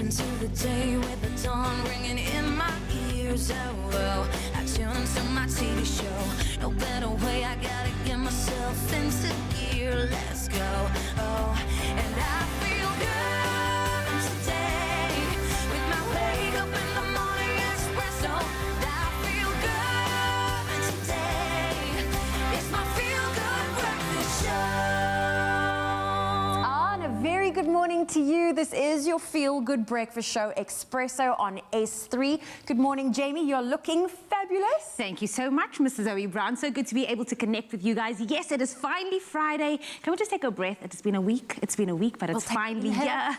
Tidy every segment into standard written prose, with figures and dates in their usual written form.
into the day with the dawn ringing in my ears. Oh, I tune into my TV show. No better way, I gotta get myself into gear. Let's go. Oh, and I feel good today with my wake up in the morning espresso. I feel good today. It's my feel good breakfast show. Very good morning to you. This is your Feel Good Breakfast Show, Expresso on S3. Good morning, Jamie. You're looking fabulous. Thank you so much, Mrs. Zoe Brown. So good to be able to connect with you guys. Yes, it is finally Friday. Can we just take a breath? It's been a week. It's been a week, but it's finally here.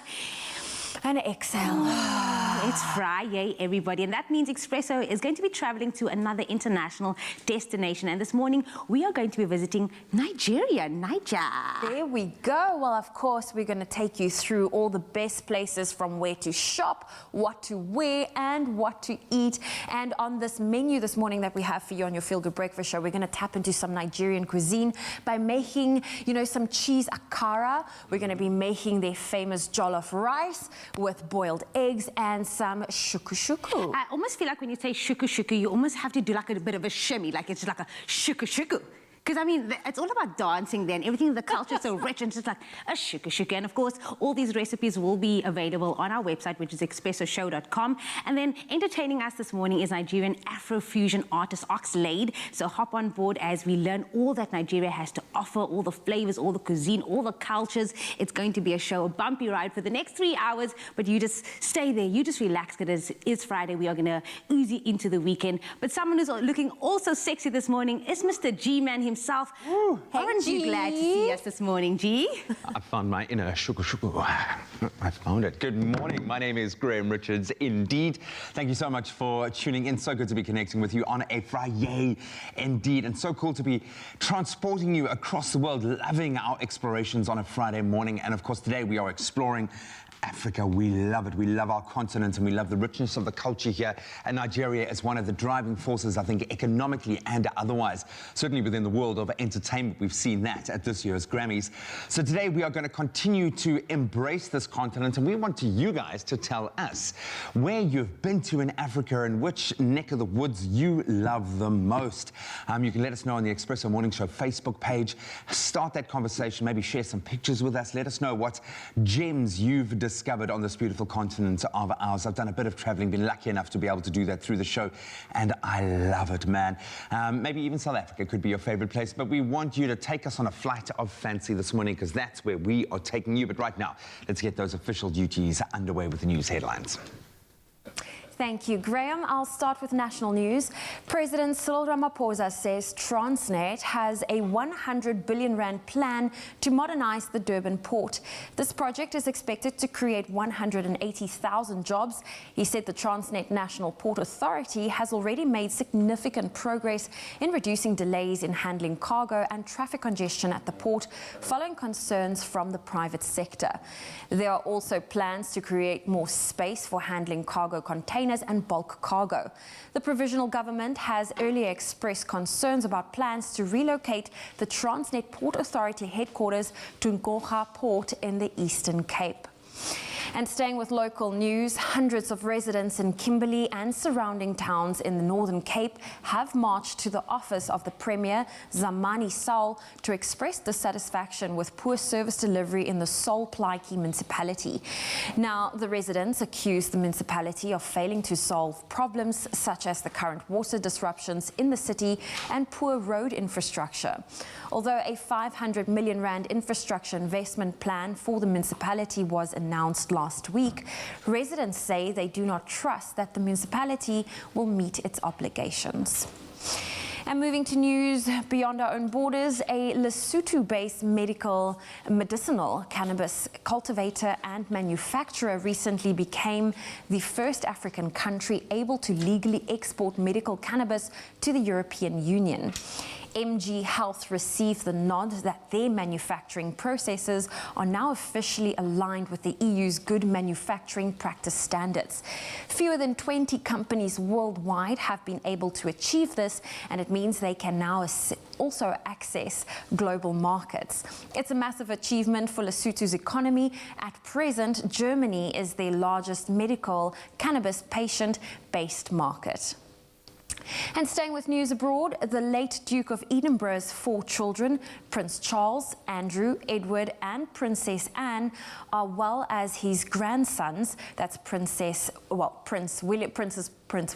And exhale. It's Friday, everybody, and that means Expresso is going to be traveling to another international destination. And this morning, we are going to be visiting Nigeria, Niger. There we go. Well, of course, we're going to take you through all the best places from where to shop, what to wear, and what to eat. And on this menu this morning that we have for you on your Feel Good Breakfast Show, we're going to tap into some Nigerian cuisine by making, some cheese akara. We're going to be making their famous jollof rice with boiled eggs and some shuku shuku. I almost feel like when you say shuku shuku, you almost have to do like a bit of a shimmy, like it's like a shuku shuku. Because, I mean, it's all about dancing then. Everything, the culture is so rich and just like a shuku shuku. And, of course, all these recipes will be available on our website, which is expressoshow.com. And then entertaining us this morning is Nigerian Afro-fusion artist Oxlade. So hop on board as we learn all that Nigeria has to offer, all the flavors, all the cuisine, all the cultures. It's going to be a show, a bumpy ride for the next 3 hours. But you just stay there. You just relax because it's Friday. We are going to oozy into the weekend. But someone who's looking also sexy this morning is Mr. G-Man himself. Ooh, Aren't you glad to see us this morning, G? I found my inner shuku shuku. I found it. Good morning. My name is Graham Richards. Indeed. Thank you so much for tuning in. So good to be connecting with you on a Friday. Indeed. And so cool to be transporting you across the world, loving our explorations on a Friday morning. And of course, today we are exploring Africa. We love it. We love our continent and we love the richness of the culture here. And Nigeria is one of the driving forces, I think, economically and otherwise. Certainly within the world of entertainment, we've seen that at this year's Grammys. So today we are going to continue to embrace this continent and we want you guys to tell us where you've been to in Africa and which neck of the woods you love the most. You can let us know on the Expresso Morning Show Facebook page. Start that conversation. Maybe share some pictures with us. Let us know what gems you've discovered on this beautiful continent of ours. I've done a bit of traveling, been lucky enough to be able to do that through the show, and I love it, man. Maybe even South Africa could be your favorite place, but we want you to take us on a flight of fancy this morning because that's where we are taking you. But right now, let's get those official duties underway with the news headlines. Thank you, Graham. I'll start with national news. President Cyril Ramaphosa says Transnet has a 100 billion rand plan to modernize the Durban port. This project is expected to create 180,000 jobs. He said the Transnet National Port Authority has already made significant progress in reducing delays in handling cargo and traffic congestion at the port, following concerns from the private sector. There are also plans to create more space for handling cargo containers and bulk cargo. The provisional government has earlier expressed concerns about plans to relocate the Transnet Port Authority headquarters to Ngogha Port in the Eastern Cape. And staying with local news, hundreds of residents in Kimberley and surrounding towns in the Northern Cape have marched to the office of the Premier, Zamani Saul, to express dissatisfaction with poor service delivery in the Sol Plaatje municipality. Now, the residents accuse the municipality of failing to solve problems such as the current water disruptions in the city and poor road infrastructure. Although a 500 million rand infrastructure investment plan for the municipality was announced last week, residents say they do not trust that the municipality will meet its obligations. And moving to news beyond our own borders, a Lesotho-based medicinal cannabis cultivator and manufacturer recently became the first African country able to legally export medical cannabis to the European Union. MG Health received the nod that their manufacturing processes are now officially aligned with the EU's good manufacturing practice standards. Fewer than 20 companies worldwide have been able to achieve this, and it means they can now also access global markets. It's a massive achievement for Lesotho's economy. At present, Germany is their largest medical cannabis patient-based market. And staying with news abroad, the late Duke of Edinburgh's 4 children, Prince Charles, Andrew, Edward and Princess Anne, as well as his grandsons, that's Prince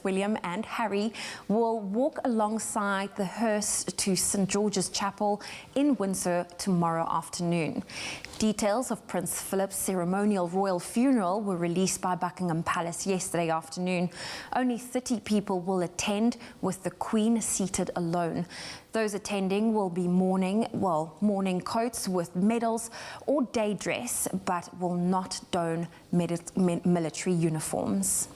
William and Harry, will walk alongside the hearse to St. George's Chapel in Windsor tomorrow afternoon. Details of Prince Philip's ceremonial royal funeral were released by Buckingham Palace yesterday afternoon. Only 30 people will attend, with the Queen seated alone. Those attending will be mourning coats with medals or day dress, but will not don military uniforms.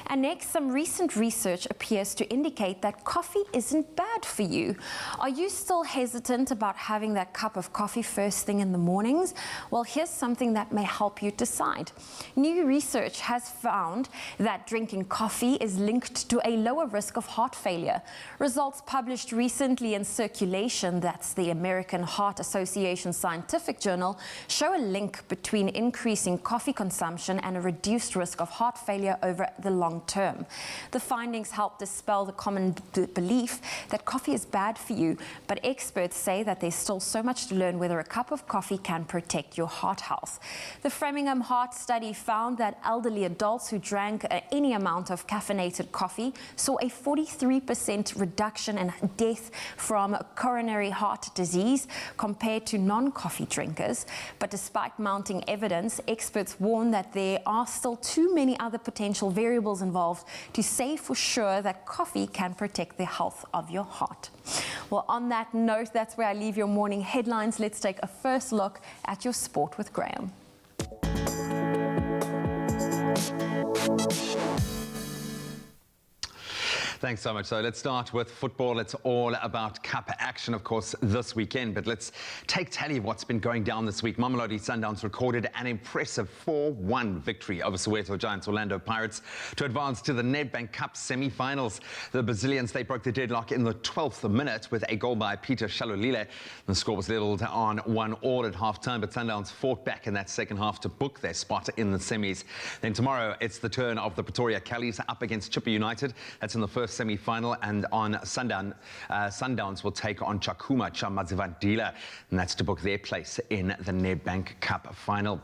And next, some recent research appears to indicate that coffee isn't bad for you. Are you still hesitant about having that cup of coffee first thing in the mornings? Well, here's something that may help you decide. New research has found that drinking coffee is linked to a lower risk of heart failure. Results published recently in Circulation, that's the American Heart Association scientific journal, show a link between increasing coffee consumption and a reduced risk of heart failure over the long term. The findings help dispel the common belief that coffee is bad for you, but experts say that there's still so much to learn whether a cup of coffee can protect your heart health. The Framingham Heart Study found that elderly adults who drank any amount of caffeinated coffee saw a 43% reduction in death from coronary heart disease compared to non-coffee drinkers. But despite mounting evidence, experts warn that there are still too many other potential variables involved to say for sure that coffee can protect the health of your heart. Well, on that note, that's where I leave your morning headlines. Let's take a first look at your sport with Graham. Thanks so much. So let's start with football. It's all about cup action, of course, this weekend. But let's take tally of what's been going down this week. Mamelodi Sundowns recorded an impressive 4-1 victory over Soweto Giants Orlando Pirates to advance to the Nedbank Cup semi-finals. The Brazilians, they broke the deadlock in the 12th minute with a goal by Peter Shalolile. The score was leveled on 1-1 at half-time, but Sundowns fought back in that second half to book their spot in the semis. Then tomorrow, it's the turn of the Pretoria Callies up against Chippa United. That's in the first semi-final, and on Sundowns will take on Chakuma Chamazivandila, and that's to book their place in the Nedbank Cup final.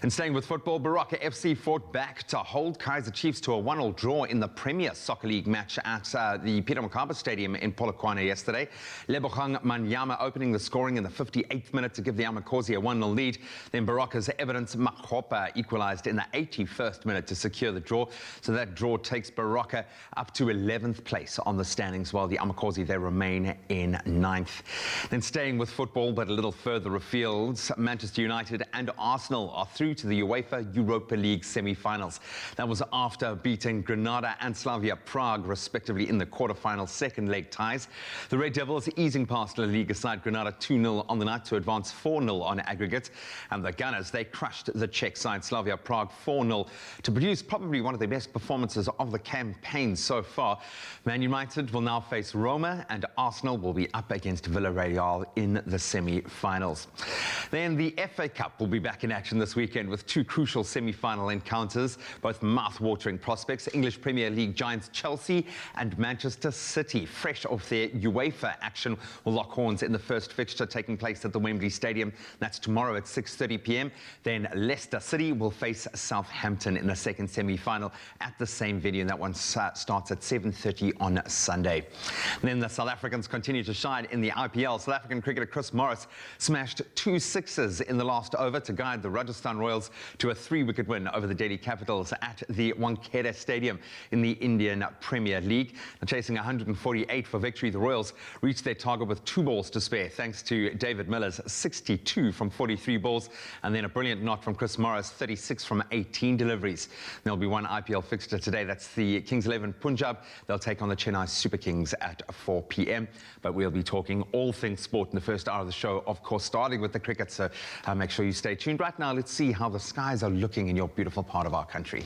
And staying with football, Baraka FC fought back to hold Kaizer Chiefs to a 1-1 draw in the Premier Soccer League match at the Peter Mokaba Stadium in Polokwane yesterday. Lebogang Manyama opening the scoring in the 58th minute to give the Amakosi a 1-0 lead. Then Baraka's Evidence Makhopa equalised in the 81st minute to secure the draw. So that draw takes Baraka up to 11th place on the standings, while the Amakosi, they remain in 9th. Then staying with football, but a little further afield, Manchester United and Arsenal are through to the UEFA Europa League semi-finals. That was after beating Granada and Slavia Prague, respectively, in the quarter-final second leg ties. The Red Devils easing past La Liga side Granada 2-0 on the night to advance 4-0 on aggregate. And the Gunners, they crushed the Czech side Slavia Prague 4-0 to produce probably one of the best performances of the campaign so far. Man United will now face Roma, and Arsenal will be up against Villarreal in the semi-finals. Then the FA Cup will be back in action this weekend with 2 crucial semi-final encounters, both mouth-watering prospects. English Premier League giants Chelsea and Manchester City, fresh off their UEFA action, will lock horns in the first fixture taking place at the Wembley Stadium. That's tomorrow at 6:30 p.m. Then Leicester City will face Southampton in the second semi-final at the same venue, and that one starts at 7:30 on Sunday. And then the South Africans continue to shine in the IPL. South African cricketer Chris Morris smashed 2 sixes in the last over to guide the Rajasthan Royals to a 3-wicket win over the Delhi Capitals at the Wankhede Stadium in the Indian Premier League. Now, chasing 148 for victory, the Royals reached their target with 2 balls to spare, thanks to David Miller's 62 from 43 balls, and then a brilliant knot from Chris Morris, 36 from 18 deliveries. There'll be one IPL fixture today. That's the Kings 11 Punjab. They'll take on the Chennai Super Kings at 4 p.m. But we'll be talking all things sport in the first hour of the show, of course, starting with the cricket. So make sure you stay tuned. Right now, let's see how the skies are looking in your beautiful part of our country.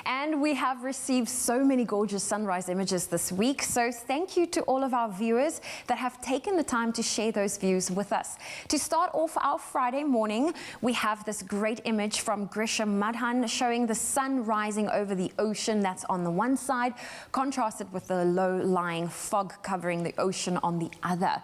And we have received so many gorgeous sunrise images this week. So thank you to all of our viewers that have taken the time to share those views with us. To start off our Friday morning, we have this great image from Grisham Madhan showing the sun rising over the ocean. That's on the one side, contrasted with the low-lying fog covering the ocean on the other.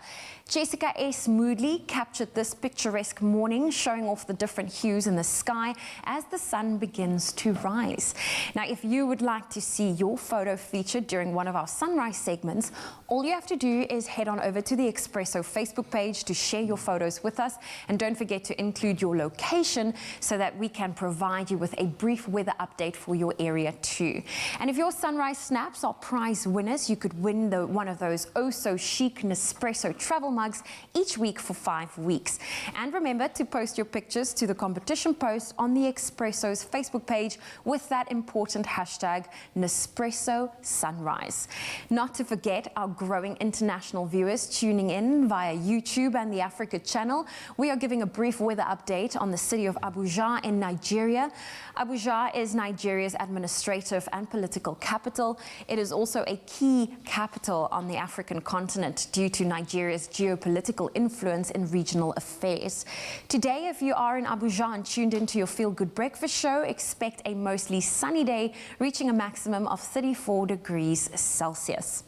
Jessica S. Moodley captured this picturesque morning, showing off the different hues in the sky as the sun begins to rise. Now, if you would like to see your photo featured during one of our sunrise segments, all you have to do is head on over to the Expresso Facebook page to share your photos with us. And don't forget to include your location so that we can provide you with a brief weather update for your area too. And if your sunrise snaps are prize winners, you could win one of those oh-so-chic Nespresso travel mugs each week for 5 weeks. And remember to post your pictures to the competition post on the Expresso's Facebook page with that important hashtag Nespresso Sunrise. Not to forget our growing international viewers tuning in via YouTube and the Africa channel. We are giving a brief weather update on the city of Abuja in Nigeria. Abuja is Nigeria's administrative and political capital. It is also a key capital on the African continent due to Nigeria's geopolitical influence in regional affairs. Today, if you are in Abuja and tuned into your Feel Good Breakfast show, expect a mostly sunny day, reaching a maximum of 34 degrees Celsius.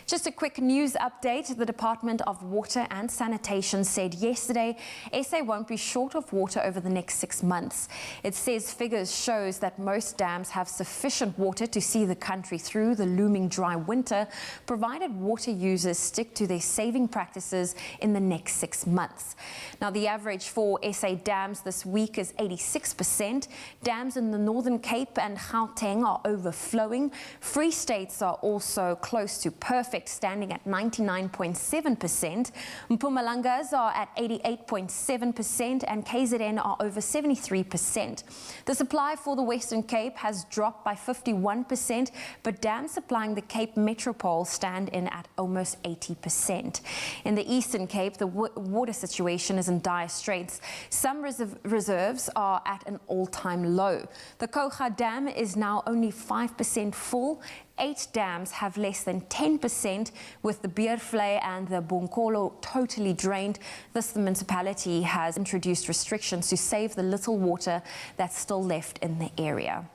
Just a quick news update. The Department of Water and Sanitation said yesterday SA won't be short of water over the next 6 months. It says figures shows that most dams have sufficient water to see the country through the looming dry winter, provided water users stick to their saving practices in the next 6 months. Now, the average for SA dams this week is 86%. Dams in the Northern Cape and Gauteng are overflowing. Free States are also close to perfect, standing at 99.7%. Mpumalangas are at 88.7% and KZN are over 73%. The supply for the Western Cape has dropped by 51%, but dams supplying the Cape Metropole stand in at almost 80%. In the Eastern Cape, the water situation is in dire straits. Some reserves are at an all-time low. The Koga Dam is now only 5% full. 8 dams have less than 10%, with the Beervlei and the Bonkolo totally drained. Thus, the municipality has introduced restrictions to save the little water that's still left in the area.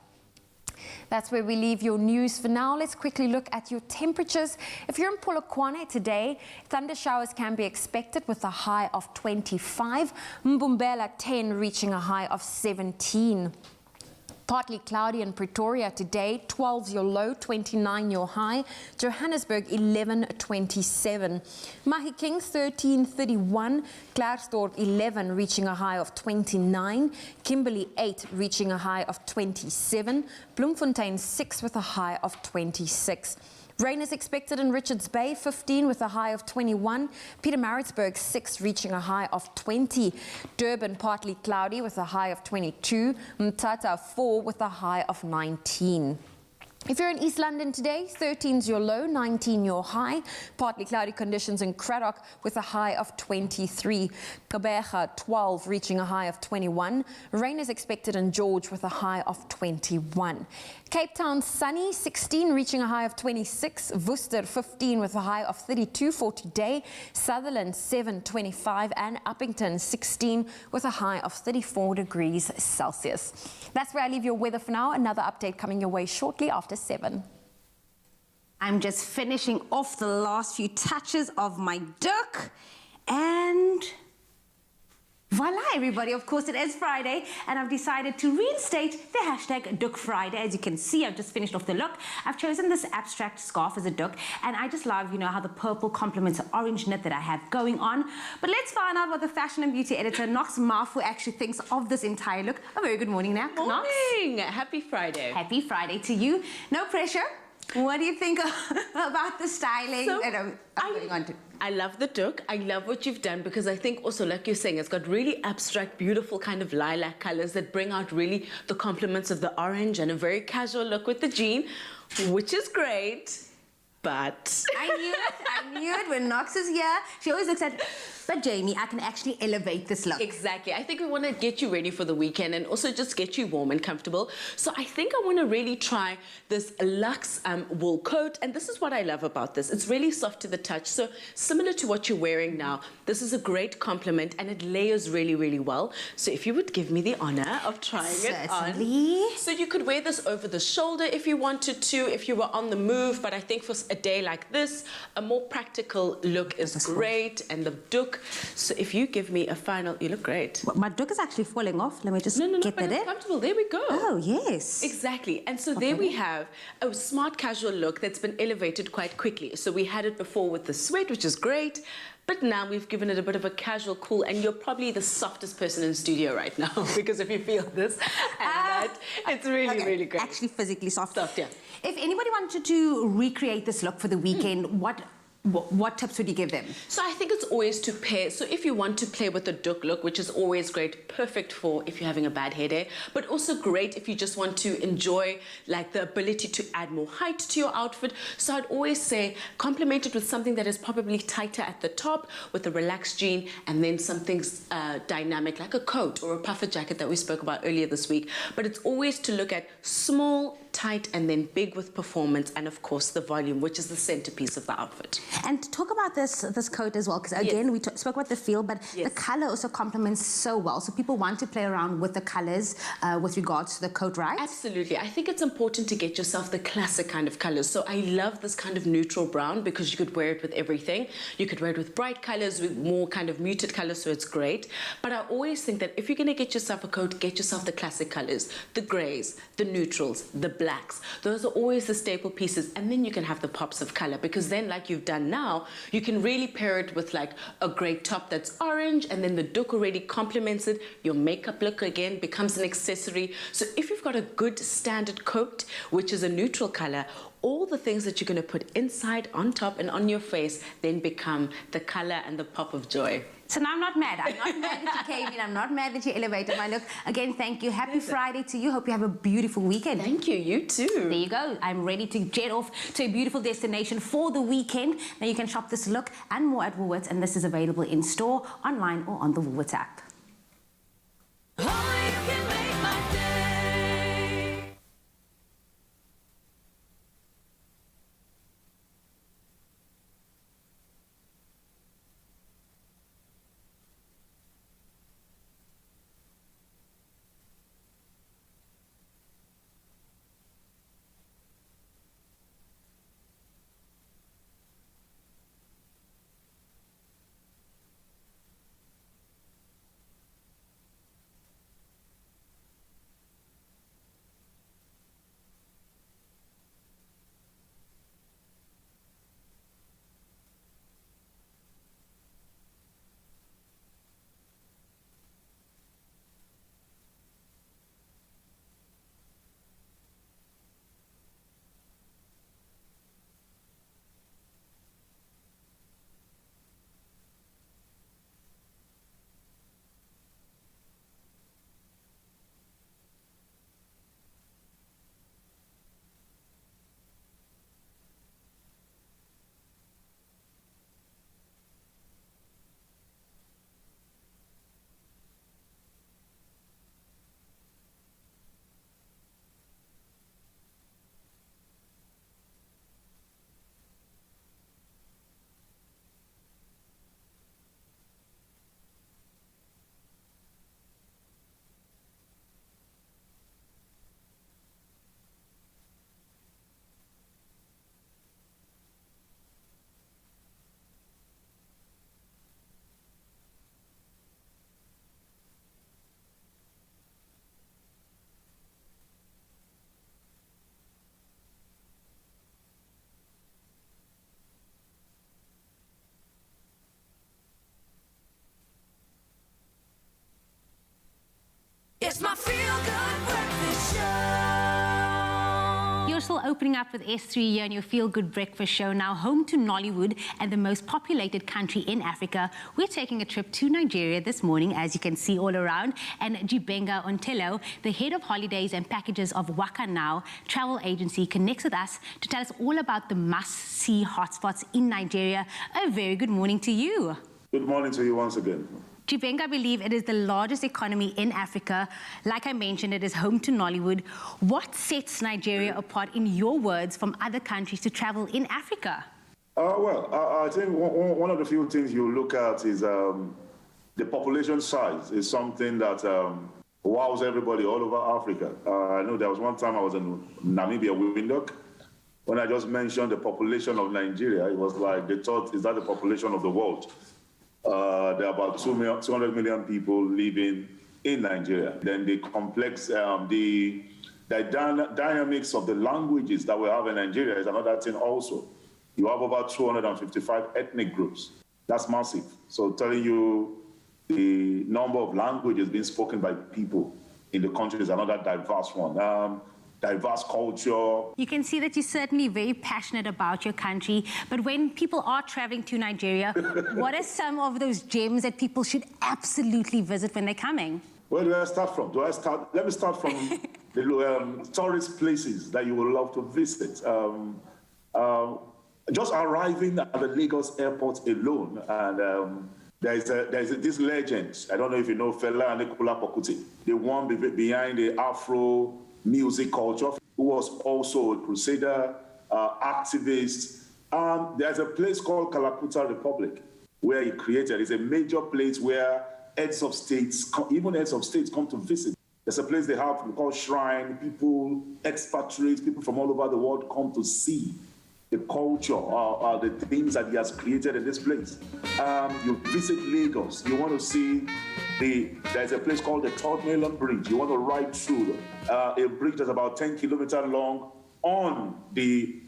That's where we leave your news for now. Let's quickly look at your temperatures. If you're in Polokwane today, thunder showers can be expected with a high of 25. Mbumbela 10 reaching a high of 17. Partly cloudy in Pretoria today, 12's your low, 29 your high. Johannesburg 11, 27. Mahikeng 13, 31. Klerksdorp 11 reaching a high of 29. Kimberley 8 reaching a high of 27. Bloemfontein 6 with a high of 26. Rain is expected in Richards Bay, 15 with a high of 21. Pietermaritzburg 6 reaching a high of 20. Durban partly cloudy with a high of 22. Mthatha 4 with a high of 19. If you're in East London today, 13's your low, 19 your high. Partly cloudy conditions in Cradock with a high of 23. Gqeberha 12 reaching a high of 21. Rain is expected in George with a high of 21. Cape Town sunny, 16 reaching a high of 26. Worcester 15 with a high of 32 for today. Sutherland 7, 25 and Uppington 16 with a high of 34 degrees Celsius. That's where I leave your weather for now. Another update coming your way shortly after 7. I'm just finishing off the last few touches of my duck, and voila, everybody. Of course, it is Friday, and I've decided to reinstate the hashtag Duck Friday. As you can see, I've just finished off the look. I've chosen this abstract scarf as a duck, and I just love, how the purple complements the orange knit that I have going on. But let's find out what the fashion and beauty editor, Knox Mafu, actually thinks of this entire look. A very good morning, Knox. Morning. Happy Friday. Happy Friday to you. No pressure. What do you think about the styling? So, I'm going on to? I love the look. I love what you've done because I think also, like you're saying, it's got really abstract, beautiful kind of lilac colors that bring out really the complements of the orange and a very casual look with the jean, which is great. But I knew it when Knox is here. She always looks at, but Jamie, I can actually elevate this look. exactly. I think we want to get you ready for the weekend and also just get you warm and comfortable. So I think I want to really try this luxe wool coat. And this is what I love about this. It's really soft to the touch. So similar to what you're wearing now, this is a great compliment and it layers really, really well. So if you would give me the honor of trying it on. So you could wear this over the shoulder if you wanted to, if you were on the move. But I think for a day like this, a more practical look is great, and the doek. So if you give me a final, you look great. My doek is actually falling off. Let me just get but that it's in. comfortable. There we go. Oh, yes. Exactly. And so there we have a smart casual look that's been elevated quite quickly. So we had it before with the sweat, which is great. But now we've given it a bit of a casual cool, and you're probably the softest person in the studio right now because if you feel this and that, it's really, really great. Actually physically soft. Soft, yeah. If anybody wanted to recreate this look for the weekend, what tips would you give them? So I think it's always to pair. So if you want to play with the doek look, which is always great, perfect for if you're having a bad hair day, but also great if you just want to enjoy like the ability to add more height to your outfit. So I'd always say complement it with something that is probably tighter at the top with a relaxed jean, and then something dynamic like a coat or a puffer jacket that we spoke about earlier this week. But it's always to look at small, tight, and then big with performance, and of course the volume, which is the centerpiece of the outfit. And talk about this coat as well, because again, we spoke about the feel, but the color also complements so well. So people want to play around with the colors with regards to the coat, right? Absolutely. I think it's important to get yourself the classic kind of colors. So I love this kind of neutral brown because you could wear it with everything. You could wear it with bright colors, with more kind of muted colors, so it's great. But I always think that if you're going to get yourself a coat, get yourself the classic colors, the grays, the neutrals, the blacks. Those are always the staple pieces, and then you can have the pops of color, because then, like you've done now, you can really pair it with like a great top that's orange, and then the doek already complements it. Your makeup look again becomes an accessory. So if you've got a good standard coat, which is a neutral color, all the things that you're going to put inside, on top, and on your face then become the color and the pop of joy. So now I'm not mad. I'm not mad that you came in. I'm not mad that you elevated my look. Again, thank you. Happy Friday to you. Hope you have a beautiful weekend. Thank you. You too. There you go. I'm ready to jet off to a beautiful destination for the weekend. Now you can shop this look and more at Woolworths, and this is available in store, online, or on the Woolworths app. Oh, you can make my day. opening up with S3 here on your Feel Good Breakfast show. Now, home to Nollywood and the most populated country in Africa, we're taking a trip to Nigeria this morning, as you can see all around. And Jibenga Ontelo, the head of holidays and packages of Waka Now travel agency, connects with us to tell us all about the must-see hotspots in Nigeria. A very good morning to you. Good morning to you once again. Jibenga, I believe it is the largest economy in Africa. Like I mentioned, it is home to Nollywood. What sets Nigeria apart, in your words, from other countries to travel in Africa? I think one of the few things you look at is the population size is something that wows everybody all over Africa. I know there was one time I was in Namibia, Windhoek, when I just mentioned the population of Nigeria. It was like they thought, is that the population of the world? There are about 200 million people living in Nigeria. Then the complex, the dynamics of the languages that we have in Nigeria is another thing also. You have over 255 ethnic groups. That's massive. So telling you the number of languages being spoken by people in the country is another diverse one. Diverse culture. You can see that you're certainly very passionate about your country, but when people are traveling to Nigeria, what are some of those gems that people should absolutely visit when they're coming? Where do I start from? Let me start from the tourist places that you would love to visit. Just arriving at the Lagos airport alone, and there's this legend. I don't know if you know Fela Anikulapo Kuti, the one behind the Afro music culture, who was also a crusader, activist. There's a place called Kalakuta Republic where he created. It's a major place where heads of states, even heads of states, come to visit. There's a place they have called Shrine. People, expatriates, people from all over the world come to see the culture, the things that he has created in this place. You visit Lagos, you want to see there's a place called the Third Mainland Bridge. You want to ride through a bridge that's about 10 kilometers long on the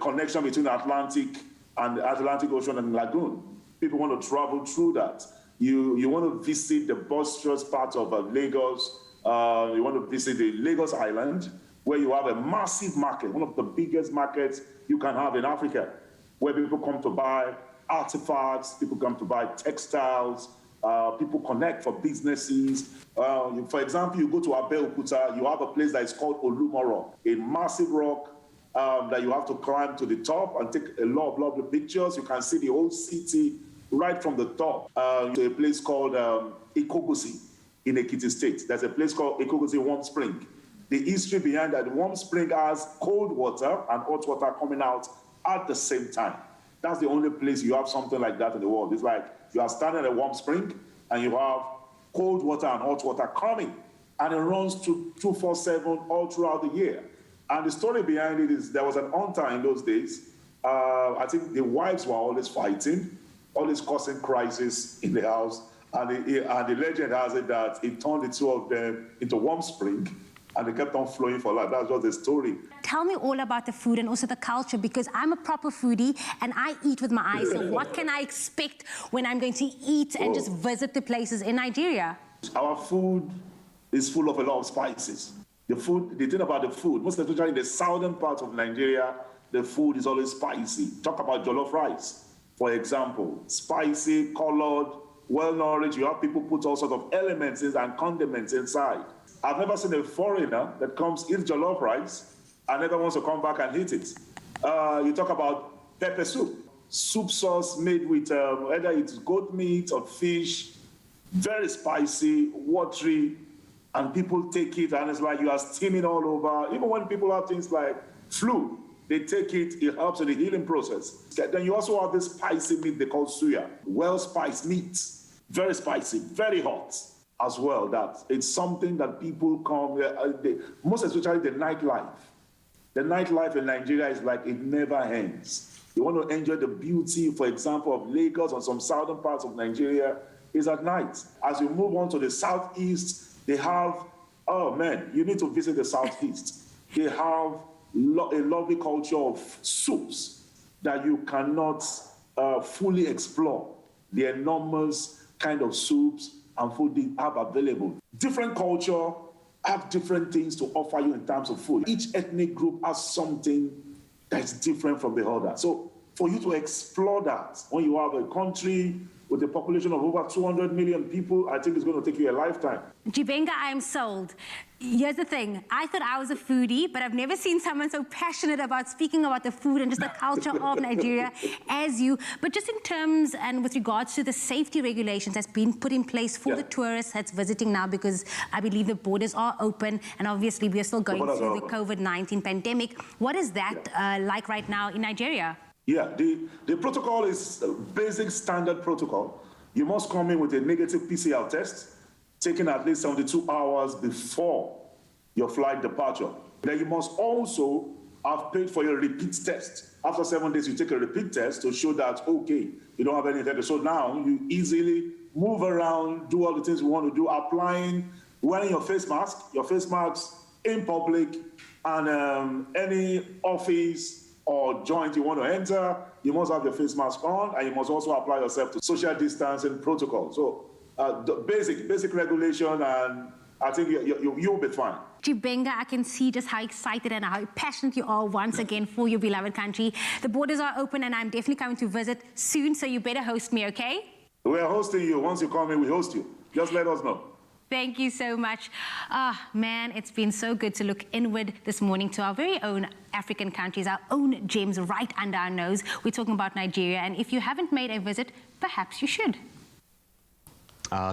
connection between the Atlantic Ocean and Lagoon. People want to travel through that. You want to visit the boisterous part of Lagos. You want to visit the Lagos Island, where you have a massive market, one of the biggest markets you can have in Africa, where people come to buy artifacts, people come to buy textiles, people connect for businesses. For example, you go to Abeokuta, you have a place that is called Olumo Rock, a massive rock that you have to climb to the top and take a lot of lovely pictures. You can see the whole city right from the top. To a place called Ikogosi in Ekiti State. There's a place called Ikogosi Warm Spring. The history behind that, the warm spring has cold water and hot water coming out at the same time. That's the only place you have something like that in the world. It's like you are standing at a warm spring and you have cold water and hot water coming, and it runs 24/7 all throughout the year. And the story behind it is there was an hunter in those days. I think the wives were always fighting, always causing crisis in the house. And the legend has it that it turned the two of them into warm spring, and they kept on flowing for life. That's just the story. Tell me all about the food and also the culture, because I'm a proper foodie and I eat with my eyes. So what can I expect when I'm going to eat and just visit the places in Nigeria? Our food is full of a lot of spices. The thing about the food, most especially in the southern part of Nigeria, the food is always spicy. Talk about jollof rice, for example. Spicy, colored, well-nourished. You have people put all sorts of elements and condiments inside. I've never seen a foreigner that comes eat jollof rice and never wants to come back and eat it. You talk about pepper soup sauce made with either it's goat meat or fish, very spicy, watery, and people take it and it's like you are steaming all over. Even when people have things like flu, they take it, it helps in the healing process. Then you also have this spicy meat they call suya, well-spiced meat, very spicy, very hot as well. That it's something that people come, most especially the nightlife. The nightlife in Nigeria is like it never ends. You want to enjoy the beauty, for example, of Lagos or some southern parts of Nigeria is at night. As you move on to the southeast, they have, oh man, you need to visit the southeast. They have a lovely culture of soups that you cannot fully explore. The enormous kind of soups and food they have available. Different culture, have different things to offer you in terms of food. Each ethnic group has something that's different from the other. So for you to explore that when you have a country with a population of over 200 million people, I think it's going to take you a lifetime. Jibenga, I am sold. Here's the thing. I thought I was a foodie, but I've never seen someone so passionate about speaking about the food and just the culture of Nigeria as you. But just in terms and with regards to the safety regulations that's been put in place for the tourists that's visiting now, because I believe the borders are open and obviously we are still going through the COVID-19 pandemic. What is that like right now in Nigeria? Yeah, the protocol is a basic standard protocol. You must come in with a negative PCR test, taken at least 72 hours before your flight departure. Then you must also have paid for your repeat test. After 7 days, you take a repeat test to show that, okay, you don't have any infection. So now you easily move around, do all the things you want to do, applying, wearing your face mask in public, and any office or joint you want to enter, you must have your face mask on, and you must also apply yourself to social distancing protocol. So the basic regulation, and I think you'll be fine. Jibenga, I can see just how excited and how passionate you are once again for your beloved country. The borders are open and I'm definitely coming to visit soon, so you better host me, okay? We're hosting you. Once you come in, we host you. Just let us know. Thank you so much. Man, it's been so good to look inward this morning to our very own African countries, our own gems right under our nose. We're talking about Nigeria, and if you haven't made a visit, perhaps you should.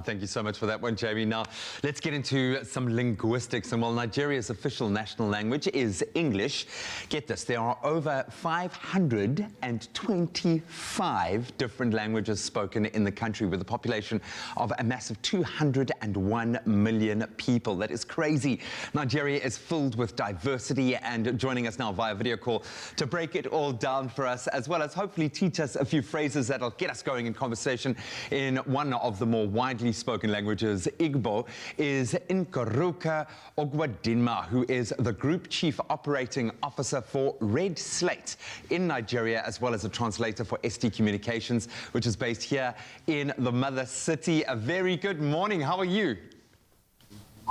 Thank you so much for that one, Jamie. Now, let's get into some linguistics. And while Nigeria's official national language is English, get this, there are over 525 different languages spoken in the country with a population of a massive 201 million people. That is crazy. Nigeria is filled with diversity, and joining us now via video call to break it all down for us, as well as hopefully teach us a few phrases that'll get us going in conversation in one of the more widely spoken languages, Igbo, is Nkoruka Ogwadinma, who is the Group Chief Operating Officer for Red Slate in Nigeria, as well as a translator for ST Communications, which is based here in the mother city. A very good morning. How are you?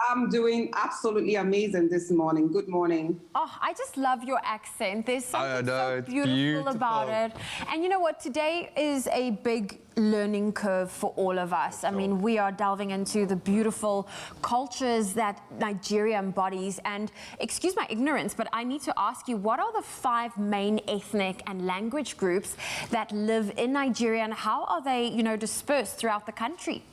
I'm doing absolutely amazing this morning. Good morning. Oh, I just love your accent. There's something so beautiful, beautiful about it. And you know what? Today is a big learning curve for all of us. I mean, we are delving into the beautiful cultures that Nigeria embodies. And excuse my ignorance, but I need to ask you, what are the 5 main ethnic and language groups that live in Nigeria, and how are they, you know, dispersed throughout the country?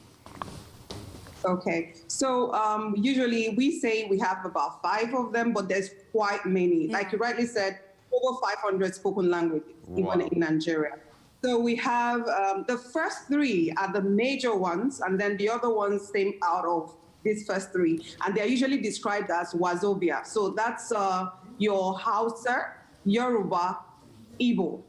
Okay, so usually we say we have about 5 of them, but there's quite many. Like you rightly said, over 500 spoken languages, even in Nigeria. So we have the first 3 are the major ones, and then the other ones came out of these first 3, and they're usually described as Wazobia. So that's your Hausa, Yoruba, Igbo,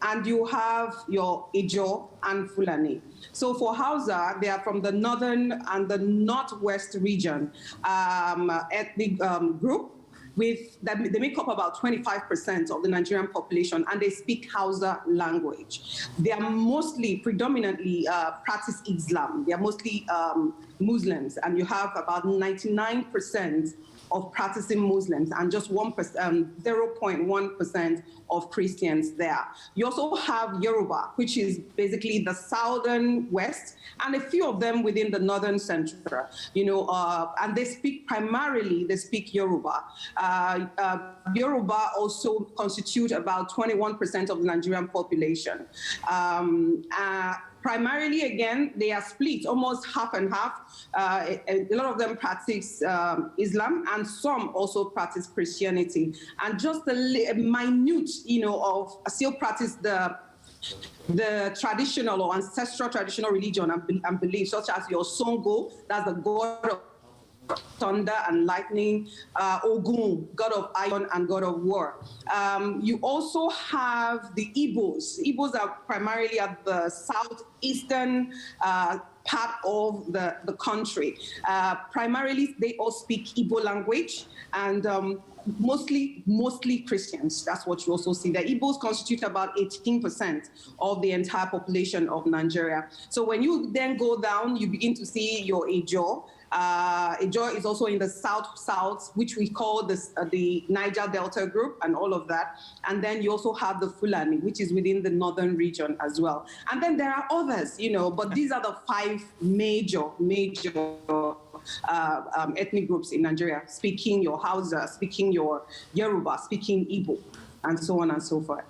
and you have your Ijo and Fulani. So for Hausa, they are from the northern and the northwest region ethnic group. They make up about 25% of the Nigerian population, and they speak Hausa language. They are mostly, predominantly practice Islam. They are mostly Muslims, and you have about 99% of practicing Muslims and just 0.1% of Christians there. You also have Yoruba, which is basically the southern west, and a few of them within the northern central, you know, and they speak Yoruba. Yoruba also constitute about 21% of the Nigerian population. Primarily, again, they are split, almost half and half. A lot of them practice Islam, and some also practice Christianity. And just a minute, you know, of still practice the traditional or ancestral traditional religion and beliefs, such as your Songo, that's the god of thunder and lightning, Ogun, god of iron and god of war. You also have the Igbos. Igbos are primarily at the southeastern part of the country. Primarily, they all speak Igbo language, and mostly Christians. That's what you also see. The Igbos constitute about 18% of the entire population of Nigeria. So when you then go down, you begin to see your Ijo, Ijaw is also in the south, which we call the Niger Delta group and all of that. And then you also have the Fulani, which is within the northern region as well. And then there are others, but these are the 5 major ethnic groups in Nigeria, speaking your Hausa, speaking your Yoruba, speaking Igbo, and so on and so forth.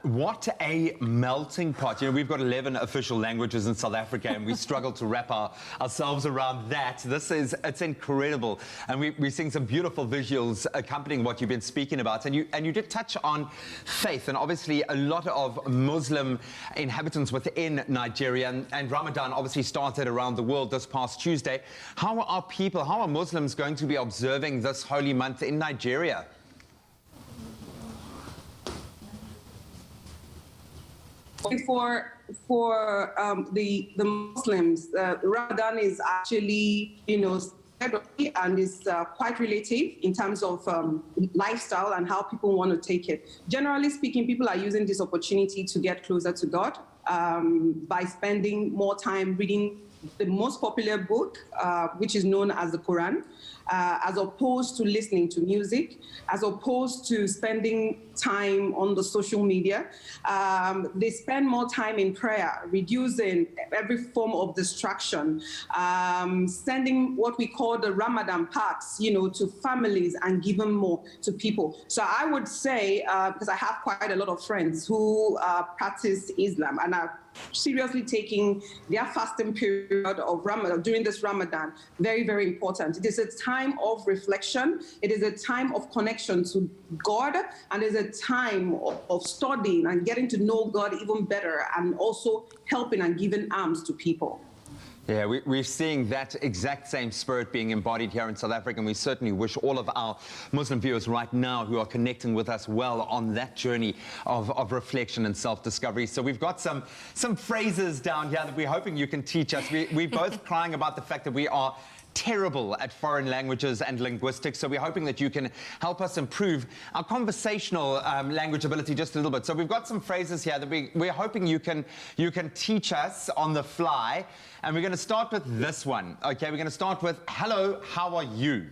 What a melting pot. We've got 11 official languages in South Africa, and we struggle to wrap ourselves around that. It's incredible. And we're seeing some beautiful visuals accompanying what you've been speaking about. And you did touch on faith, and obviously a lot of Muslim inhabitants within Nigeria, and Ramadan obviously started around the world this past Tuesday. How are Muslims going to be observing this holy month in Nigeria? For the Muslims, Ramadan is actually, and is quite relative in terms of lifestyle and how people want to take it. Generally speaking, people are using this opportunity to get closer to God by spending more time reading the most popular book, which is known as the Quran, as opposed to listening to music, as opposed to spending time on the social media. They spend more time in prayer, reducing every form of distraction, sending what we call the Ramadan packs, to families and giving more to people. So I would say, because I have quite a lot of friends who practice Islam and are seriously taking their fasting period of Ramadan during this Ramadan very, very important. It is a time of reflection. It is a time of connection to God, and it is a time of studying and getting to know God even better, and also helping and giving alms to people. Yeah, we're seeing that exact same spirit being embodied here in South Africa, and we certainly wish all of our Muslim viewers right now who are connecting with us well on that journey of reflection and self-discovery. So we've got some phrases down here that we're hoping you can teach us. We're both crying about the fact that we are terrible at foreign languages and linguistics, so we're hoping that you can help us improve our conversational language ability just a little bit. So we've got some phrases here that we're hoping you can teach us on the fly, and we're going to start with this one. Okay, we're going to start with hello, how are you?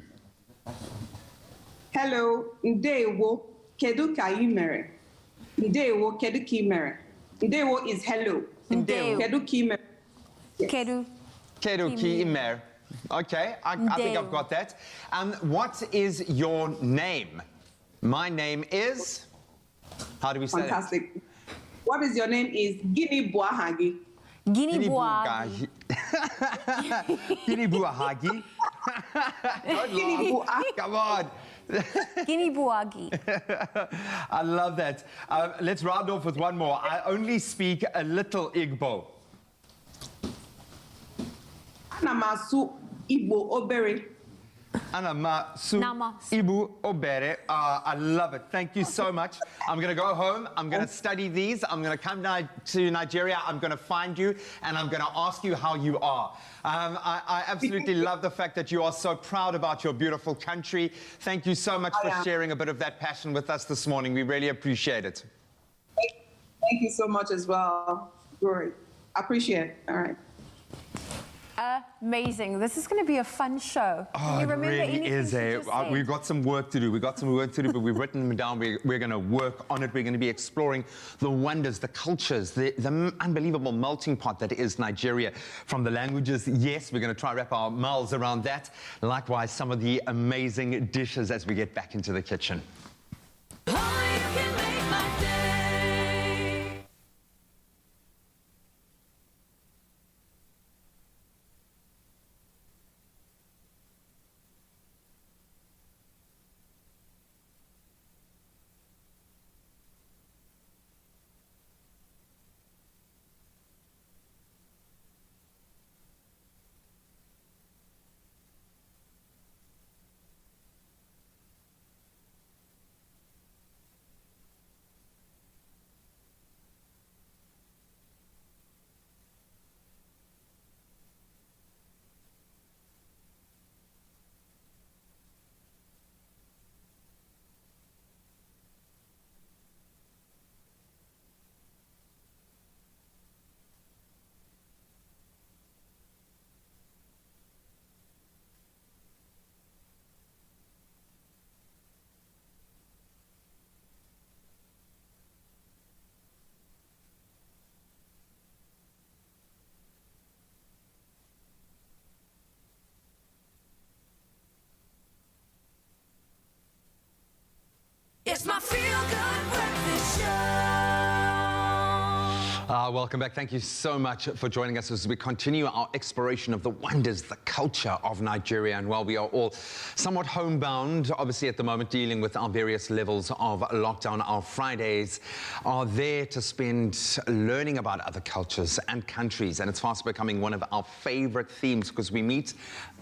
Hello, ndewo, kedu ka ị mere? Ndewo, kedu ka ị mere? Ndewo is hello. Ndewo. Kedu ka ị mere? Kedu. Kedu ki imer. Okay, I think I've got that. What is your name? My name is... How do we say Fantastic. What is your name is Gini Buahagi. Gini Buagi. Gini Buahagi. Don't laugh. Come on. Gini Buagi. I love that. Let's round off with one more. I only speak a little Igbo. Namasu Igbo Obere. Anamasu Ibu Obere. I love it. Thank you so much. I'm going to go home. I'm going to study these. I'm going to come to Nigeria. I'm going to find you, and I'm going to ask you how you are. I absolutely love the fact that you are so proud about your beautiful country. Thank you so much for sharing a bit of that passion with us this morning. We really appreciate it. Thank you so much as well. Great. Appreciate it. All right. Amazing. This is going to be a fun show. Oh, it really is. We've got some work to do. We've got some work to do, but we've written them down. We're going to work on it. We're going to be exploring the wonders, the cultures, the unbelievable melting pot that is Nigeria. From the languages, yes, we're going to try to wrap our mouths around that. Likewise, some of the amazing dishes as we get back into the kitchen. Welcome back. Thank you so much for joining us as we continue our exploration of the wonders, the culture of Nigeria. And while we are all somewhat homebound, obviously at the moment dealing with our various levels of lockdown, our Fridays are there to spend learning about other cultures and countries. And it's fast becoming one of our favorite themes because we meet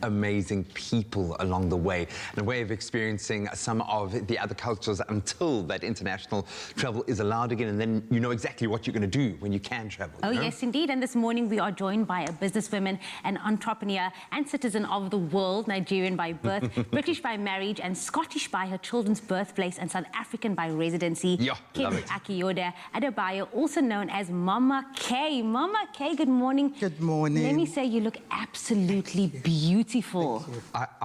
amazing people along the way and a way of experiencing some of the other cultures until that international travel is allowed again. And then you know exactly what you're going to do when you can travel. Oh, yes, indeed. And this morning we are joined by a businesswoman, an entrepreneur and citizen of the world, Nigerian by birth, British by marriage and Scottish by her children's birthplace and South African by residency. Yeah, love it. Akiyode Adebayo, also known as Mama K. Mama K, good morning. Good morning. Let me say you look absolutely beautiful.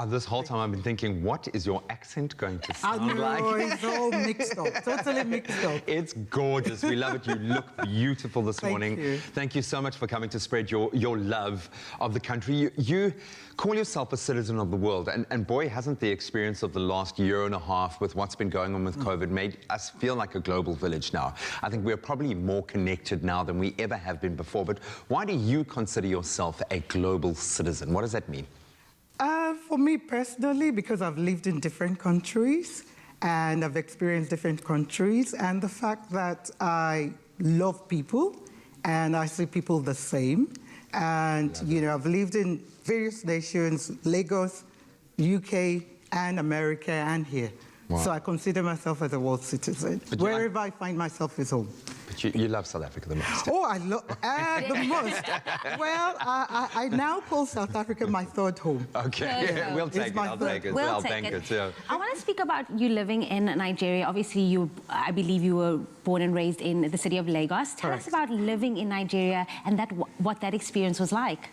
This whole time I've been thinking, what is your accent going to sound like? It's all mixed up, totally mixed up. It's gorgeous. We love it. You look beautiful this morning. You. Thank you so much for coming to spread your love of the country. You call yourself a citizen of the world, and boy, hasn't the experience of the last year and a half with what's been going on with COVID made us feel like a global village now. I think we're probably more connected now than we ever have been before. But why do you consider yourself a global citizen? What does that mean? For me personally, because I've lived in different countries and I've experienced different countries, and the fact that I love people and I see people the same. And, you know, I've lived in various nations, Lagos, UK, and America, and here. Wow. So I consider myself as a world citizen. Wherever I find myself is home. But you love South Africa the most. Oh, I love the most. Well, I now call South Africa my third home. Okay, Yeah. we'll take it. I'll take it. We'll I'll take thank it. it. Yeah. I want to speak about you living in Nigeria. Obviously, I believe you were born and raised in the city of Lagos. Tell us Correct. about living in Nigeria and what that experience was like.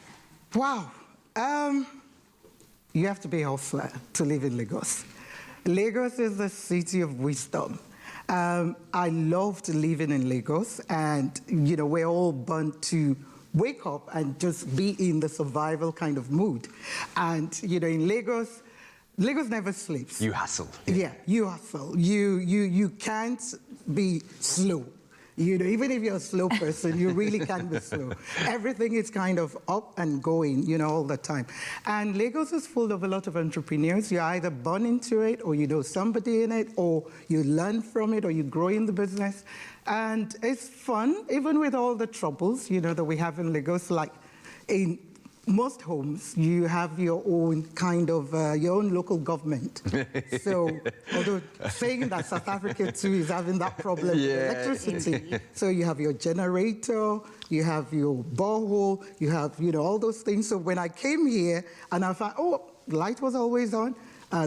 Wow. You have to be a hustler to live in Lagos. Lagos is the city of wisdom. I loved living in Lagos, and, you know, we're all born to wake up and just be in the survival kind of mood. And, you know, in Lagos never sleeps. You hustle. Yeah, you hustle. You can't be slow. You know, even if you're a slow person, you really can't be slow. Everything is kind of up and going, you know, all the time. And Lagos is full of a lot of entrepreneurs. You're either born into it, or you know somebody in it, or you learn from it, or you grow in the business. And it's fun, even with all the troubles, you know, that we have in Lagos. Like in most homes, you have your own kind of, your own local government. So, although saying that South Africa too is having that problem with electricity. So you have your generator, you have your borehole, you have, you know, all those things. So when I came here and I found, oh, light was always on.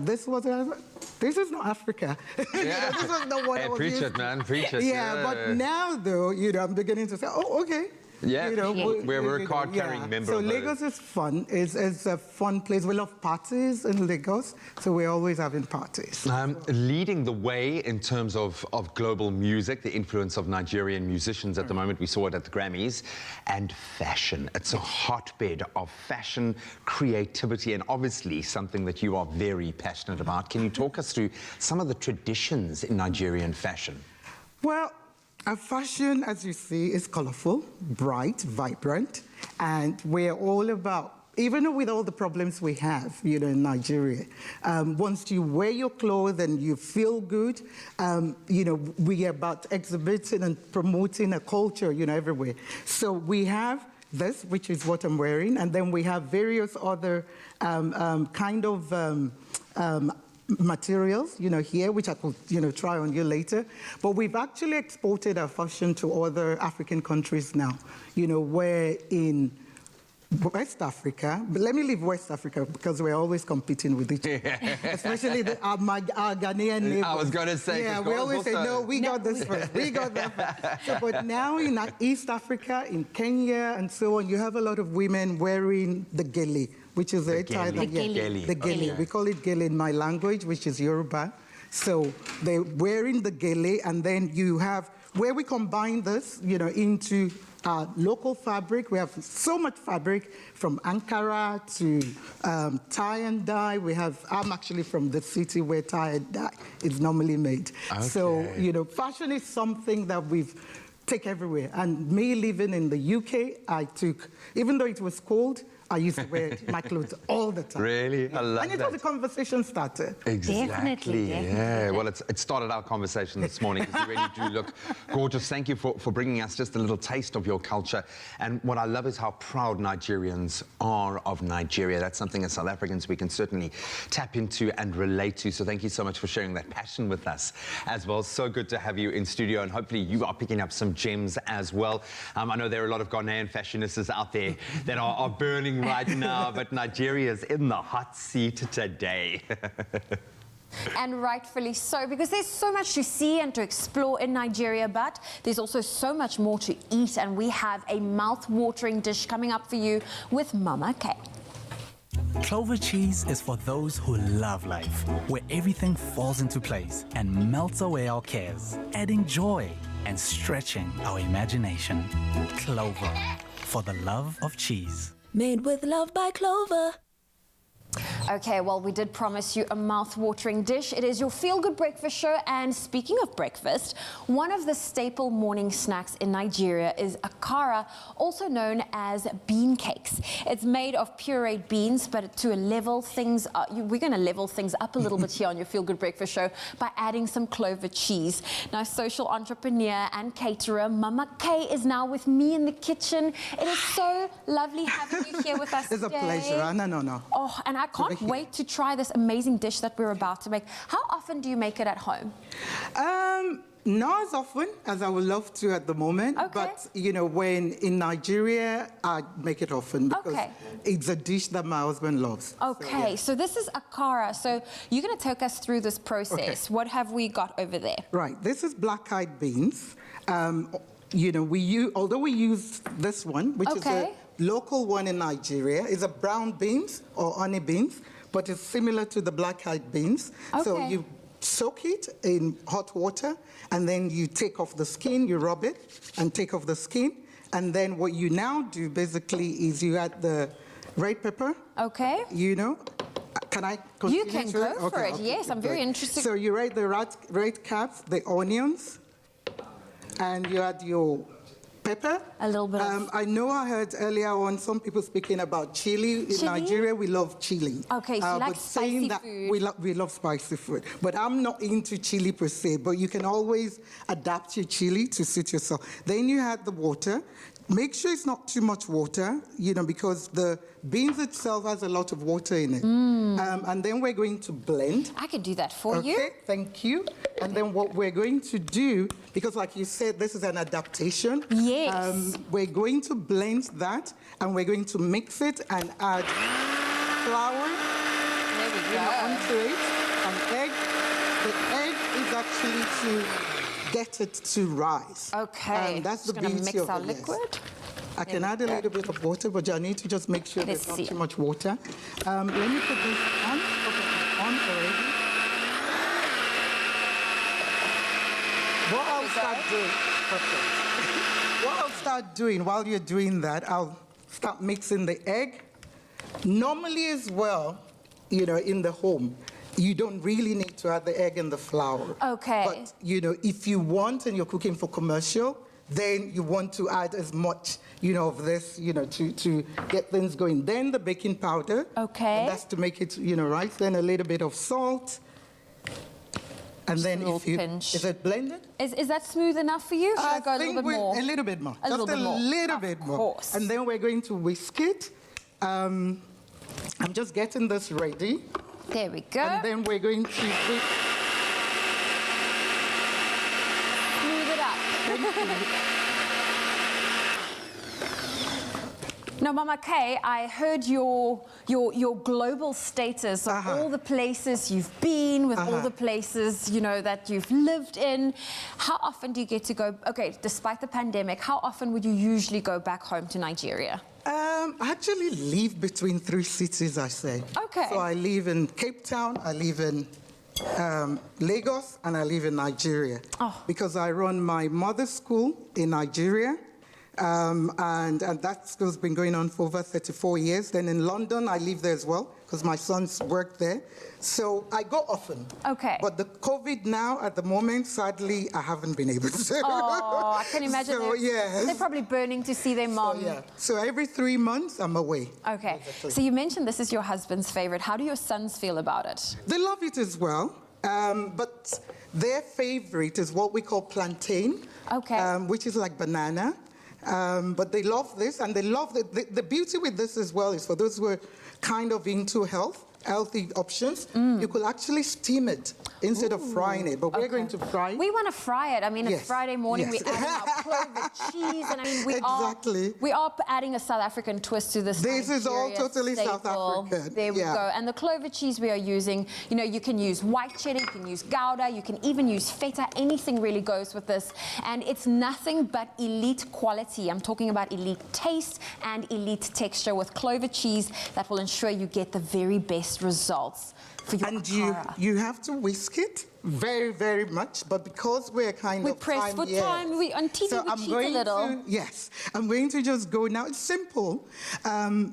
This is not Africa. You know, this was not what I was Preach used it, to. man. Preach it. Yeah, but now though, you know, I'm beginning to say, oh, okay. Yeah, You know, we're a card-carrying member So of Lagos is fun. It's a fun place. We love parties in Lagos, so we're always having parties. Leading the way in terms of global music, the influence of Nigerian musicians at the moment, we saw it at the Grammys, and fashion. It's a hotbed of fashion, creativity, and obviously something that you are very passionate about. Can you talk us through some of the traditions in Nigerian fashion? Well, our fashion, as you see, is colorful, bright, vibrant, and we're all about, even with all the problems we have, you know, in Nigeria, once you wear your clothes and you feel good, you know, we are about exhibiting and promoting a culture, you know, everywhere. So we have this, which is what I'm wearing, and then we have various other kind of materials, you know, here, which I could, you know, try on you later. But we've actually exported our fashion to other African countries now. You know, we're in West Africa, but let me leave West Africa because we're always competing with each other, especially our Ghanaian neighbors. I was going to say, yeah, we always say, no, we got this first, we got that first. So, but now in East Africa, in Kenya, and so on, you have a lot of women wearing the gele, which is a tie that the gele. We call it gele in my language, which is Yoruba. So they're wearing the gele, and then you have where we combine this, you know, into local fabric. We have so much fabric, from Akara to tie and dye. I'm actually from the city where tie and dye is normally made. Okay. So, you know, fashion is something that we've take everywhere. And me living in the UK, I took, even though it was cold, I used to wear my clothes all the time. Really? I love And it was a conversation starter. Exactly. Definitely, Yeah. definitely. Well, it started our conversation this morning because you really do look gorgeous. Thank you for bringing us just a little taste of your culture. And what I love is how proud Nigerians are of Nigeria. That's something as South Africans we can certainly tap into and relate to. So thank you so much for sharing that passion with us as well. So good to have you in studio, and hopefully you are picking up some gems as well. I know there are a lot of Ghanaian fashionistas out there that are burning right now, but Nigeria is in the hot seat today. And rightfully so, because there's so much to see and to explore in Nigeria, but there's also so much more to eat, and we have a mouth-watering dish coming up for you with Mama K. Clover Cheese is for those who love life, where everything falls into place and melts away our cares, adding joy and stretching our imagination. Clover, for the love of cheese. Made with love by Clover. Okay, well, we did promise you a mouth-watering dish. It is your feel-good breakfast show, and speaking of breakfast, one of the staple morning snacks in Nigeria is Akara, also known as bean cakes. It's made of pureed beans, but to level things up, we're going to level things up a little bit here on your feel-good breakfast show by adding some Clover cheese. Now, social entrepreneur and caterer Mama K is now with me in the kitchen. It is so lovely having you here with us It's today. a pleasure. No. Oh, and I can't wait to try this amazing dish that we're about to make. How often do you make it at home? Not as often as I would love to at the moment, Okay. but you know, when in Nigeria, I make it often because Okay. it's a dish that my husband loves. Okay, so this is Akara. So you're going to take us through this process. Okay. What have we got over there? Right, this is black-eyed beans. You know, although we use this one, which is Okay. a local one in Nigeria, is a brown beans or honey beans, but it's similar to the black-eyed beans. So Okay. you soak it in hot water, and then you take off the skin, you rub it, and take off the skin. And then what you now do, basically, is you add the red pepper. Okay. You know, can I continue? You can to go for Okay, it. I'll Yes, keep I'm very going. interested. So you add the red caps, the onions, and you add your pepper. A little bit of- I know I heard earlier on some people speaking about chili. In Chili? Nigeria, we love chili. Okay, so you like but saying spicy that food. we love spicy food. But I'm not into chili per se, but you can always adapt your chili to suit yourself. Then you add the water. Make sure it's not too much water, you know, because the beans itself has a lot of water in it. And then we're going to blend. I can do that for Okay, you. thank you. And then what we're going to do, because like you said, this is an adaptation. Yes. We're going to blend that, and we're going to mix it and add flour There we onto it, an egg. The egg is actually to get it to rise. Okay. That's the Just gonna beauty mix of our it, yes. liquid. I can add a little bit of water, but I need to just make sure Let's there's not see. too much water. Let me put this on. Okay, it's on already. What I'll start doing, perfect. What I'll start doing while you're doing that, I'll start mixing the egg. Normally as well, you know, in the home, you don't really need to add the egg and the flour. Okay. But, you know, if you want and you're cooking for commercial, then you want to add as much, you know, of this, you know, to get things going. Then the baking powder. Okay. And that's to make it, you know, right. Then a little bit of salt. And then little if you, pinch. is it blended? Is that smooth enough for you? Should I go a little bit more? A little bit more. A Just little bit more. a little Of bit more. course. And then we're going to whisk it. I'm just getting this ready. There we go. And then we're going to whisk. Smooth it up. Now, Mama K, I heard your global status of all the places you've been, with all the places, you know, that you've lived in. How often do you get to go, okay, despite the pandemic, how often would you usually go back home to Nigeria? I actually live between 3 cities, I say. Okay. So I live in Cape Town, I live in Lagos, and I live in Nigeria. Oh. Because I run my mother's school in Nigeria, And that school's been going on for over 34 years. Then in London, I live there as well because my sons work there. So I go often. Okay. But the COVID now, at the moment, sadly, I haven't been able to. Oh, I can imagine. So, yes. They're probably burning to see their mom. So, yeah. So every 3 months, I'm away. Okay. Exactly. So you mentioned this is your husband's favorite. How do your sons feel about it? They love it as well. But their favorite is what we call plantain. Okay. Which is like banana. But they love this, and they love the beauty with this as well is for those who are kind of into healthy options, you could actually steam it instead of frying it. But we're going to fry it. We want to fry it. I mean, Yes. it's Friday morning. Yes. We're adding our Clover cheese, and I mean, Exactly. we are adding a South African twist to this. This is all Nigeria totally South staple. African. There we Yeah. go. And the Clover cheese we are using, you know, you can use white cheddar, you can use Gouda, you can even use feta. Anything really goes with this, and it's nothing but elite quality. I'm talking about elite taste and elite texture with Clover cheese that will ensure you get the very best results for your And Akara. you have to whisk it very, very much, but because we're kind We of press for yes. time, we on TV So we I'm cheat going a little. to, yes, I'm going to just go now. It's simple,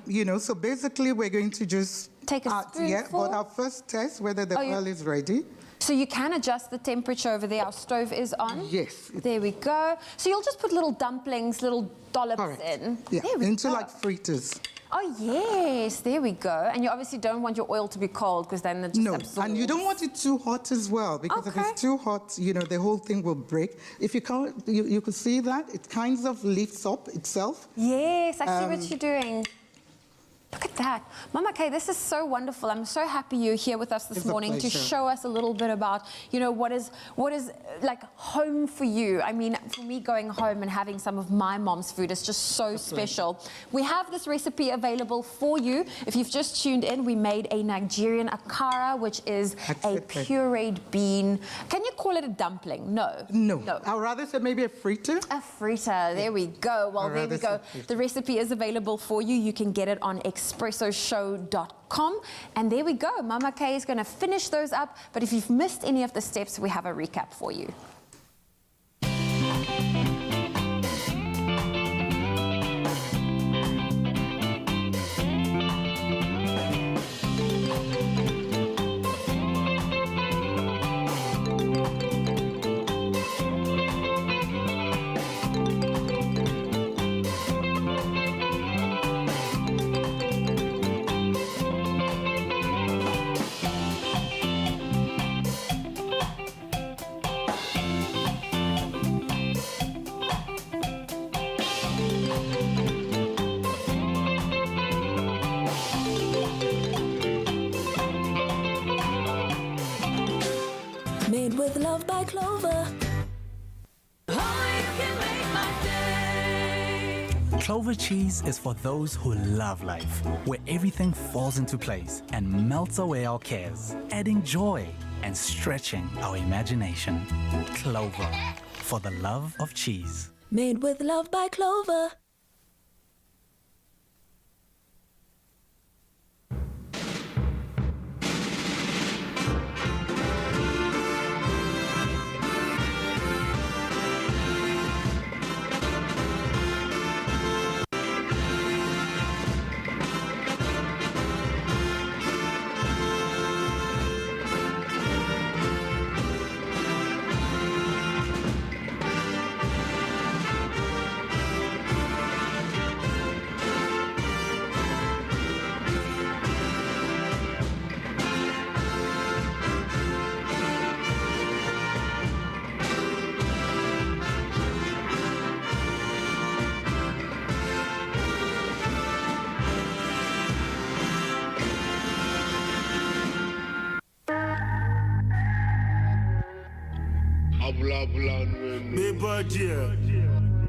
you know. So basically, we're going to just Take a yeah, spoonful. but our first test whether the Oh, you- oil is ready. So you can adjust the temperature over there. Our stove is on. Yes. There we go. So you'll just put little dumplings, little dollops Correct. in. Yeah, There we into go. like fritters. Oh, yes. There we go. And you obviously don't want your oil to be cold because then it just No, absorbs. and you don't want it too hot as well, because if Okay. it's too hot, you know, the whole thing will break. If you can't, you could see that it kind of lifts up itself. Yes, I see what you're doing. Look at that. Mama Kay, this is so wonderful. I'm so happy you're here with us this It's a morning to pleasure. show us a little bit about, you know, what is like home for you. I mean, for me, going home and having some of my mom's food is just so special. We have this recipe available for you. If you've just tuned in, we made a Nigerian Akara, which is a Exactly. pureed bean. Can you call it a dumpling? No. No, No. I'd rather say maybe a fritter. A fritter, there we go. Well, I'd there we rather go. say fritter. The recipe is available for you. You can get it on expressoshow.com. And there we go. Mama Kay is going to finish those up. But if you've missed any of the steps, we have a recap for you. Made with love by Clover. Clover Cheese is for those who love life, where everything falls into place and melts away our cares, adding joy and stretching our imagination. Clover, for the love of cheese. Made with love by Clover.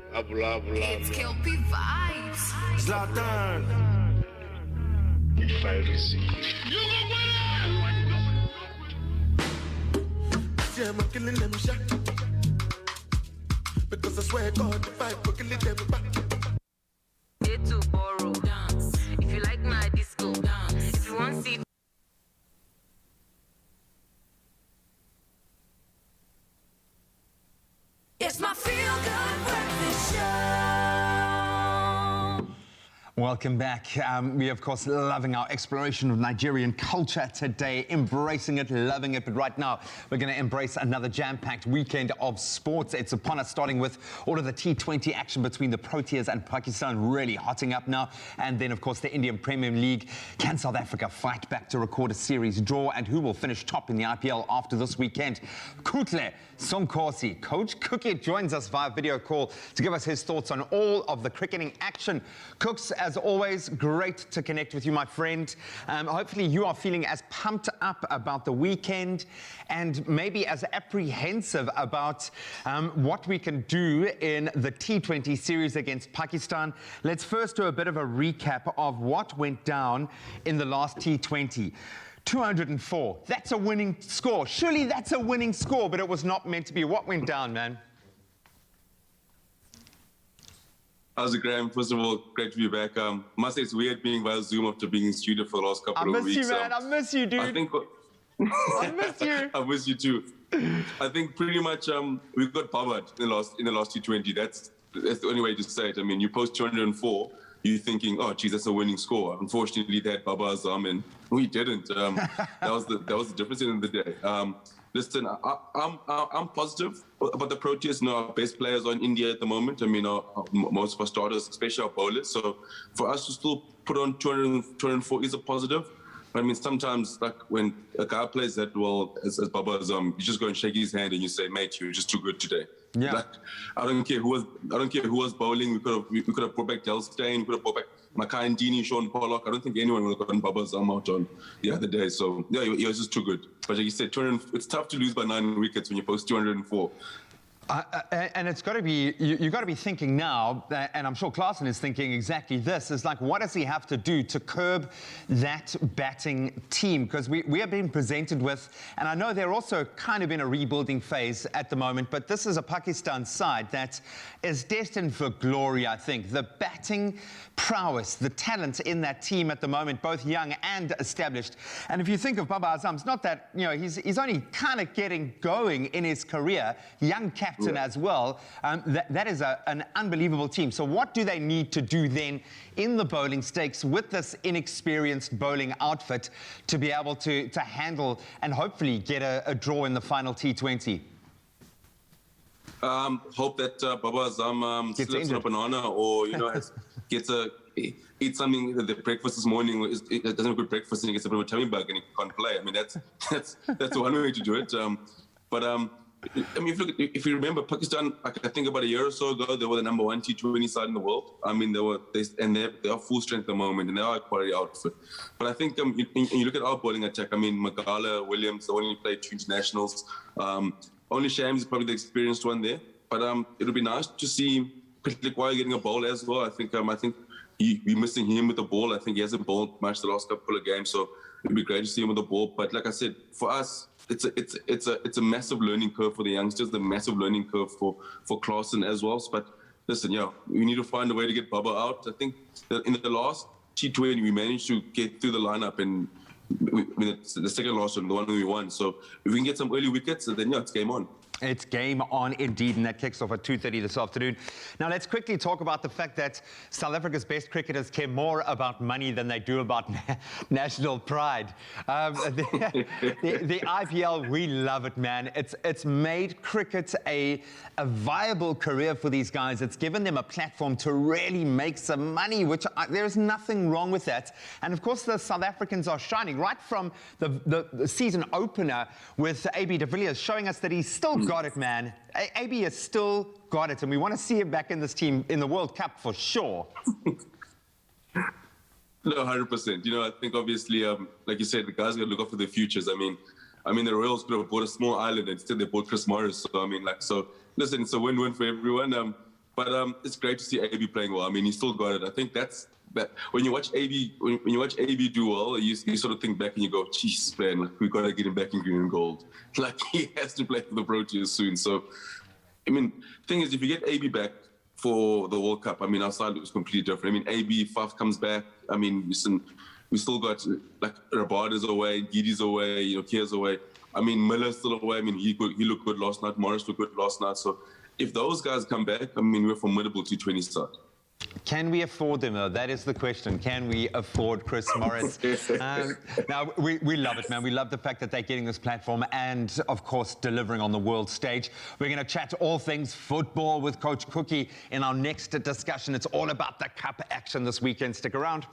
It's Kelpie vibes. Zlatan. If I receive. Yeah, I'm killing them shot. Because I swear God, if I were killing them back. Day to borrow. Dance. If you like my disco, dance. If you want to see. It's my feel-good breakfast show. Welcome back. We, of course, loving our exploration of Nigerian culture today, embracing it, loving it. But right now, we're going to embrace another jam-packed weekend of sports. It's upon us, starting with all of the T20 action between the Proteas and Pakistan, really hotting up now. And then, of course, the Indian Premier League. Can South Africa fight back to record a series draw? And who will finish top in the IPL after this weekend? Kutle Sonkosi, Coach Cookie, joins us via video call to give us his thoughts on all of the cricketing action. Cooks, as always, great to connect with you, my friend. Hopefully you are feeling as pumped up about the weekend and maybe as apprehensive about what we can do in the T20 series against Pakistan. Let's first do a bit of a recap of what went down in the last T20. 204, that's a winning score. Surely that's a winning score, but it was not meant to be. What went down, man? How's it, Graham? First of all, great to be back. Must say it's weird being via Zoom after being in studio for the last couple of weeks. I miss you, man. I miss you, dude. I think I miss you. I miss you too. I think pretty much we got powered in the last T20. That's the only way to say it. I mean, you post 204, you're thinking, oh, geez, that's a winning score. Unfortunately, they had Baba Azam, and we didn't. That was the difference in the day. Listen, I'm positive about the Proteas. You know, our best players are in India at the moment. I mean, most of our starters, especially our bowlers. So for us to still put on 204 is a positive. I mean, sometimes, like when a guy plays that well as Baba Azam, you just go and shake his hand and you say, "Mate, you're just too good today." Yeah. Like, I don't care who was bowling. We could have brought back Del Steyn. We could have brought back Makai Ndini, Sean Pollock. I don't think anyone would have gotten Baba Azam out on the other day. So yeah, he was just too good. But like you said, it's tough to lose by 9 wickets when you post 204. And it's got to be, you've got to be thinking now, and I'm sure Klaasen is thinking exactly this, is like, what does he have to do to curb that batting team? Because we are being presented with, and I know they're also kind of in a rebuilding phase at the moment, but this is a Pakistan side that is destined for glory, I think. The batting prowess, the talent in that team at the moment, both young and established. And if you think of Baba Azam, it's not that, you know, he's only kind of getting going in his career, young captain as well. That is an unbelievable team. So what do they need to do then in the bowling stakes with this inexperienced bowling outfit to be able to handle and hopefully get a draw in the final T20? Hope that Baba Azam slips on a banana, or eats something at the breakfast this morning. It doesn't have a good breakfast and he gets a bit of a tummy bug and he can't play. I mean, that's one way to do it. I mean, if you remember, Pakistan, I think about a year or so ago, they were the #1 T20 side in the world. I mean, they are full strength at the moment, and they are a quality outfit. But I think you look at our bowling attack. I mean, Magala, Williams, they only played 2 internationals. Only Shams is probably the experienced one there. But it would be nice to see Pitlikwai getting a bowl as well. I think we're missing him with the ball. I think he hasn't bowled much the last couple of games, so it'd be great to see him with the ball. But like I said, for us, it's a massive learning curve for the youngsters, a massive learning curve for Klaasen as well. But listen, we need to find a way to get Baba out. I think that in the last T20, we managed to get through the lineup, and the second last one, the one we won. So if we can get some early wickets, then it's game on. It's game on indeed, and that kicks off at 2:30 this afternoon. Now, let's quickly talk about the fact that South Africa's best cricketers care more about money than they do about national pride. The IPL, we love it, man. It's made cricket a viable career for these guys. It's given them a platform to really make some money, which there's nothing wrong with that. And of course, the South Africans are shining right from the season opener with AB de Villiers showing us that he's still got it, man. AB has still got it, and we want to see him back in this team in the World Cup for sure. No, 100%. You know, I think obviously, like you said, the guys got to look out for their futures. I mean, the Royals could have bought a small island, and instead they bought Chris Morris. So listen, it's a win-win for everyone. But it's great to see AB playing well. I mean, he still got it. I think that's when you watch AB, when you watch AB do well, you sort of think back and you go, "Jeez, man, like, we got to get him back in green and gold. Like, he has to play for the Proteas soon." So, I mean, thing is, if you get AB back for the World Cup, I mean, our side looks completely different. I mean, AB, Faf comes back. I mean, listen, we still got like Rabada's away, Gidi's away, Kia's away. I mean, Miller's still away. I mean, he looked good last night. Morris looked good last night. So if those guys come back, I mean, we're a formidable T20 side. Can we afford them, though? That is the question. Can we afford Chris Morris? Now, we love it, man. We love the fact that they're getting this platform and, of course, delivering on the world stage. We're going to chat all things football with Coach Cookie in our next discussion. It's all about the cup action this weekend. Stick around.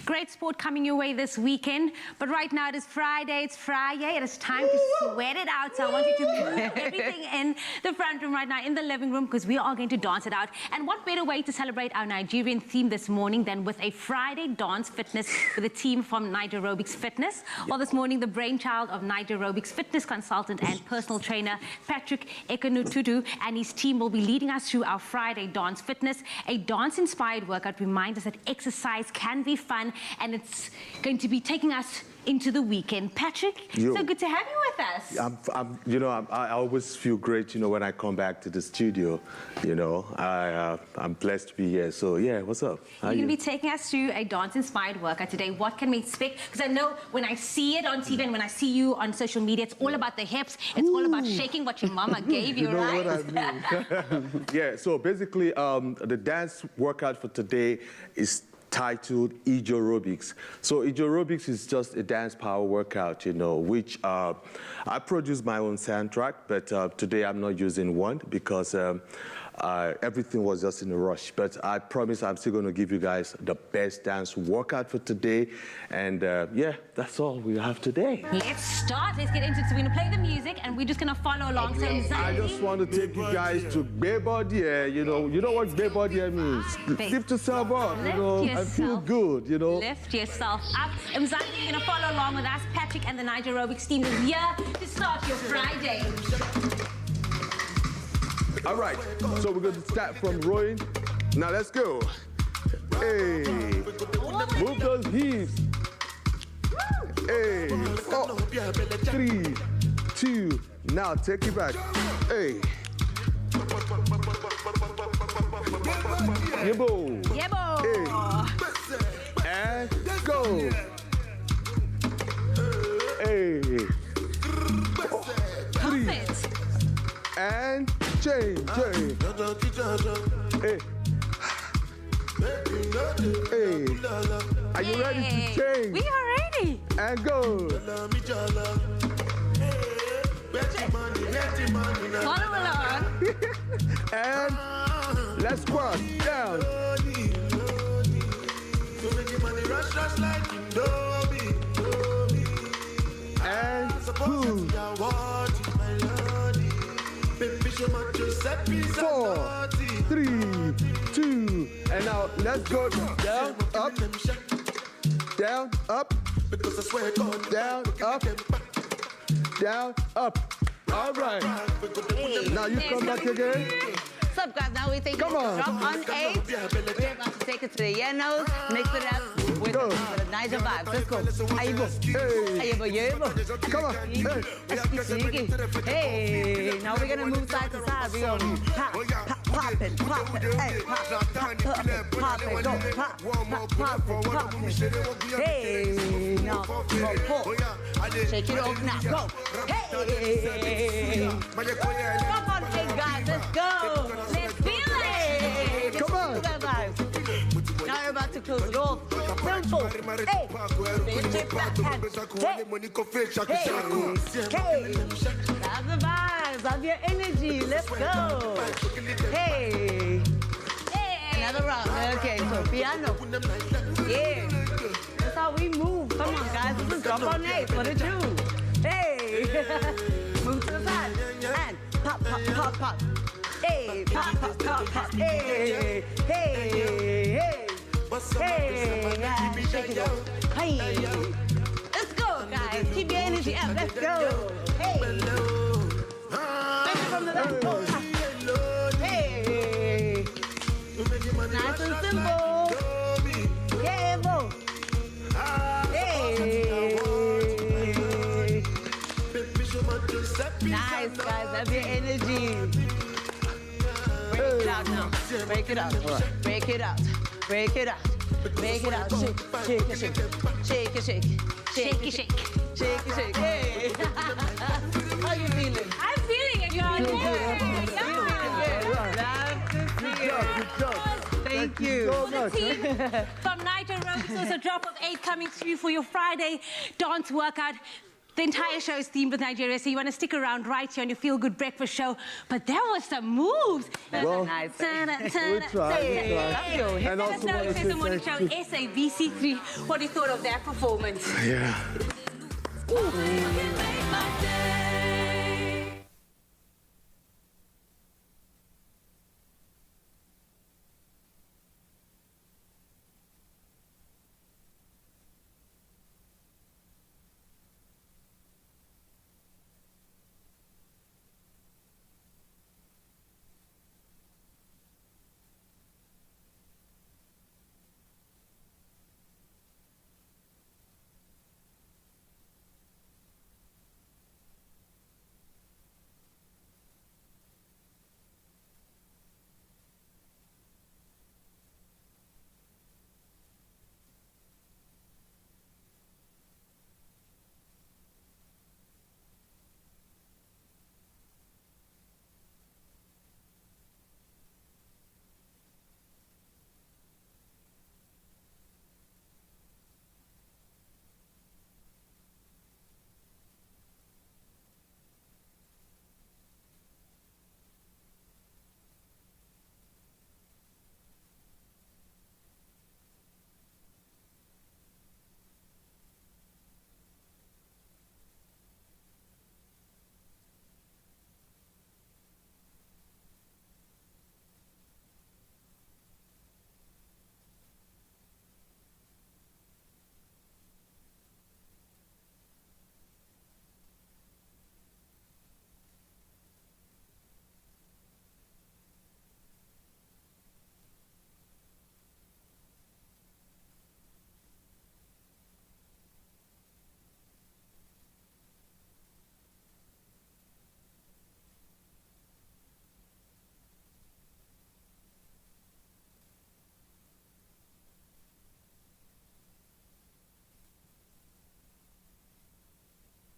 Great sport coming your way this weekend, but right now it is Friday. It's Friday. It is time to sweat it out. So I want you to move everything in the front room right now, in the living room, because we are going to dance it out. And what better way to celebrate our Nigerian theme this morning than with a Friday dance fitness with a team from Nigerobics Fitness. Well, this morning, the brainchild of Nigerobics Fitness consultant and personal trainer Patrick Ekanututu and his team will be leading us through our Friday dance fitness. A dance-inspired workout reminds us that exercise can be fun, and it's going to be taking us into the weekend. Patrick, so good to have you with us. I always feel great, when I come back to the studio. I'm blessed to be here. So, yeah, what's up? You're going to be taking us through a dance-inspired workout today. What can we expect? Because I know when I see it on TV and when I see you on social media, it's all about the hips. It's all about shaking what your mama gave you, right? What I mean. Yeah, so basically, the dance workout for today is titled Ijorobics. So Ijorobics is just a dance power workout, which I produce my own soundtrack, but today I'm not using one because everything was just in a rush. But I promise I'm still going to give you guys the best dance workout for today. And yeah, that's all we have today. Let's start. Let's get into it. So we're going to play the music and we're just going to follow along. So I just want to take you guys to Bebodier. You know what Bebodier means? Lift yourself up, and feel good, Lift yourself up. Mzansi, you're going to follow along with us. Patrick and the Nigerobics team is here to start your Friday. All right, so we're going to start from rowing. Now let's go. Hey, move those hips. Hey, 3, 2, now take it back. Hey. Yebo. Yebo. Hey. And go. Hey. 3. And change. Hey. Hey. Are you ready to change? We are ready. And go. Follow along. And let's cross down. And pull. 4, 3, 2, and now let's go down, up, down, up, down, up, down, up. All right. Now you come back again. What's up, guys? Now we take it from on 8. We're about to take it to the Yenos, mix it up with the Niger vibes. Let's go. Come on. Hey, now we're gonna move side to side. We're gonna pop it, hey, pop it, go, pop it. Hey, now go, shake it off now, go. Hey, come on, hey guys, let's go. Let's feel it. Come on. Now we're about to close it off. Simple. Hey. Shake that hand. Hey. Have the vibes. Have your energy. Let's go. Hey. Another round. Okay, so piano. Yeah. That's how we move. Come on, guys. This is drop on 8. What it do? Hey. Move to the side. And pop. Hey, pop, hey, shake it off. Hey, let's go, guys. Keep your energy up. Let's go. Hey, from the left. Go. Hey, nice and simple. Yeah, bo. Hey, nice, guys. Have your energy. Break it out now. Break it out. Break it out. Break it out. Break it out. Shake it. Hey. How you feeling? I'm feeling it, y'all. Good job. you. So For the much, team from Night Aerobics, also drop of 8 coming through for your Friday dance workout. The entire show is themed with Nigeria, so you want to stick around right here on your Feel Good Breakfast show. But there was some moves. Well, Nice. we try. And Let us also know want if to there's say a morning thank show, you. SABC3, what you thought of that performance. Yeah.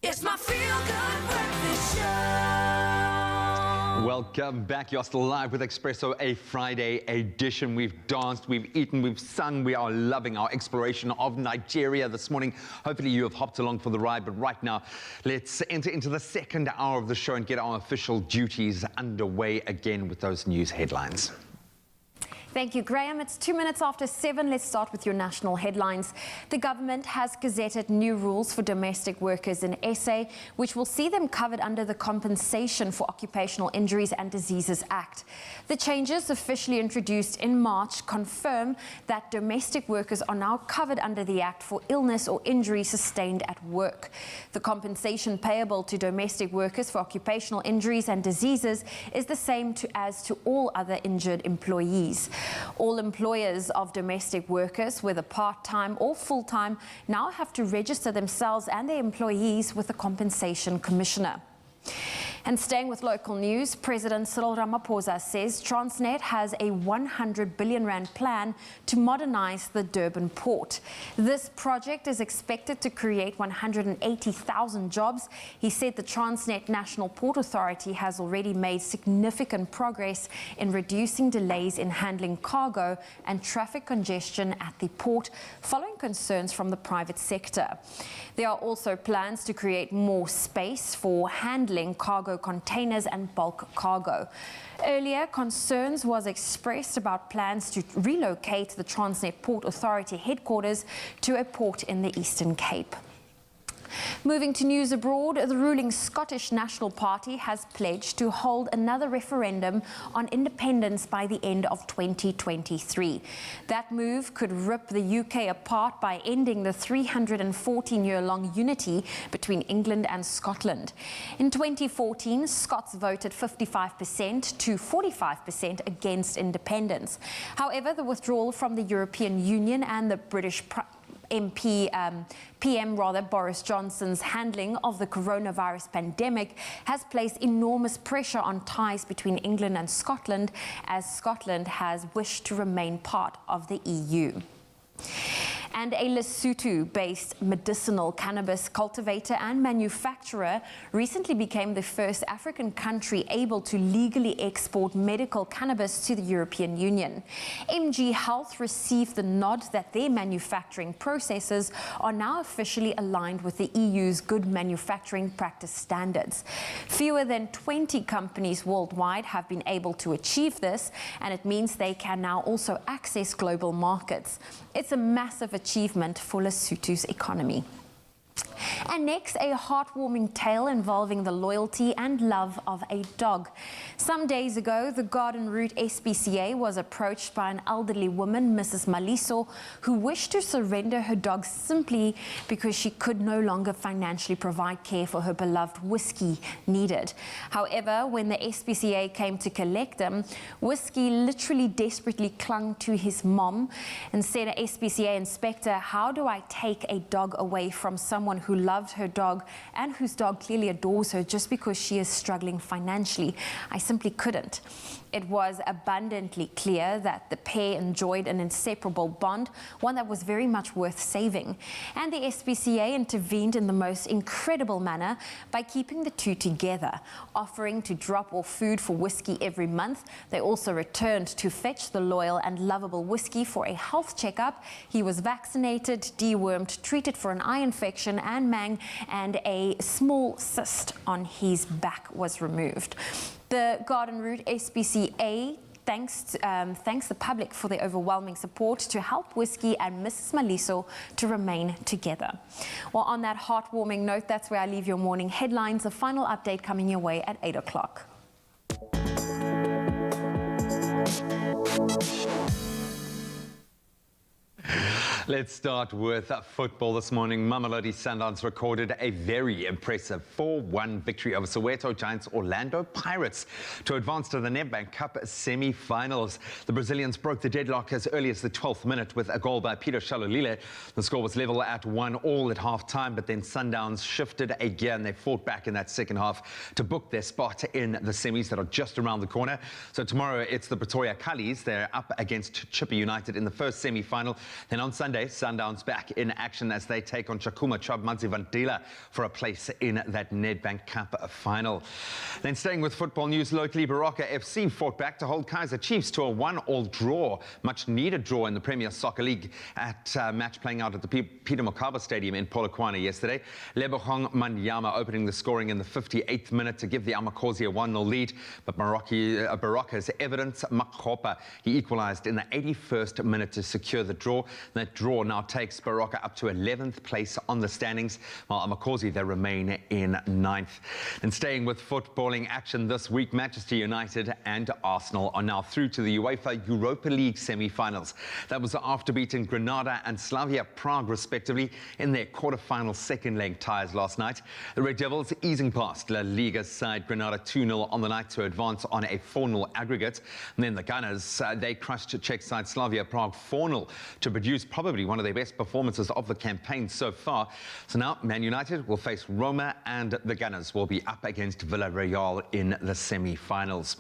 It's my Feel Good Breakfast Show. Welcome back. You're still live with Expresso, a Friday edition. We've danced, we've eaten, we've sung. We are loving our exploration of Nigeria this morning. Hopefully you have hopped along for the ride, but right now, let's enter into the second hour of the show and get our official duties underway again with those news headlines. Thank you, Graham. It's 2 minutes after 7. Let's start with your national headlines. The government has gazetted new rules for domestic workers in SA, which will see them covered under the Compensation for Occupational Injuries and Diseases Act. The changes, officially introduced in March, confirm that domestic workers are now covered under the Act for illness or injury sustained at work. The compensation payable to domestic workers for occupational injuries and diseases is the same as to all other injured employees. All employers of domestic workers, whether part-time or full-time, now have to register themselves and their employees with the Compensation Commissioner. And staying with local news, President Cyril Ramaphosa says Transnet has a 100 billion rand plan to modernize the Durban port. This project is expected to create 180,000 jobs. He said the Transnet National Port Authority has already made significant progress in reducing delays in handling cargo and traffic congestion at the port, following concerns from the private sector. There are also plans to create more space for handling cargo containers and bulk cargo. Earlier, concerns was expressed about plans to relocate the Transnet Port Authority headquarters to a port in the Eastern Cape. Moving to news abroad, the ruling Scottish National Party has pledged to hold another referendum on independence by the end of 2023. That move could rip the UK apart by ending the 314-year-long unity between England and Scotland. In 2014, Scots voted 55% to 45% against independence. However, the withdrawal from the European Union and the British PM Boris Johnson's handling of the coronavirus pandemic has placed enormous pressure on ties between England and Scotland, as Scotland has wished to remain part of the EU. And a Lesotho-based medicinal cannabis cultivator and manufacturer recently became the first African country able to legally export medical cannabis to the European Union. MG Health received the nod that their manufacturing processes are now officially aligned with the EU's good manufacturing practice standards. Fewer than 20 companies worldwide have been able to achieve this, and it means they can now also access global markets. It's a massive achievement for Lesotho's economy. And next, a heartwarming tale involving the loyalty and love of a dog. Some days ago, the Garden Route SPCA was approached by an elderly woman, Mrs. Maliso, who wished to surrender her dog simply because she could no longer financially provide care for her beloved Whiskey needed. However, when the SPCA came to collect him, Whiskey literally desperately clung to his mom and said, "A SPCA inspector, how do I take a dog away from someone who loved her dog and whose dog clearly adores her just because she is struggling financially? I simply couldn't." It was abundantly clear that the pair enjoyed an inseparable bond, one that was very much worth saving. And the SPCA intervened in the most incredible manner by keeping the two together, offering to drop off food for Whiskey every month. They also returned to fetch the loyal and lovable Whiskey for a health checkup. He was vaccinated, dewormed, treated for an eye infection and mang, and a small cyst on his back was removed. The Garden Route SPCA thanks the public for their overwhelming support to help Whiskey and Mrs. Maliso to remain together. Well, on that heartwarming note, that's where I leave your morning headlines. A final update coming your way at 8 o'clock. Let's start with football this morning. Mamelodi Sundowns recorded a very impressive 4-1 victory over Soweto Giants Orlando Pirates to advance to the Nedbank Cup semi-finals. The Brazilians broke the deadlock as early as the 12th minute with a goal by Peter Shalolile. The score was level at 1-1 at half-time, but then Sundowns shifted a gear and they fought back in that second half to book their spot in the semis that are just around the corner. So tomorrow it's the Pretoria Cullies. They're up against Chippa United in the first semi-final. Then on Sunday, Sundowns back in action as they take on Chakuma Chobmanzi-Vandila for a place in that Nedbank Cup final. Then staying with football news locally, Baroka FC fought back to hold Kaizer Chiefs to a 1-1 draw, much needed draw in the Premier Soccer League at match playing out at the Peter Mokaba Stadium in Polokwane yesterday. Lebohong Manyama opening the scoring in the 58th minute to give the Amakosi a 1-0 lead, but Baroka's Evidence Makhopa, he equalised in the 81st minute to secure the draw. That draw now takes Baroka up to 11th place on the standings, while Amakosi, they remain in 9th. And staying with footballing action this week, Manchester United and Arsenal are now through to the UEFA Europa League semi-finals. That was after beating Granada and Slavia Prague, respectively, in their quarter-final second-leg ties last night. The Red Devils easing past La Liga's side Granada 2-0 on the night to advance on a 4-0 aggregate. And then the Gunners, they crushed Czech side Slavia Prague 4-0 to produce probably one of their best performances of the campaign so far. So now Man United will face Roma and the Gunners will be up against Villarreal in the semi-finals.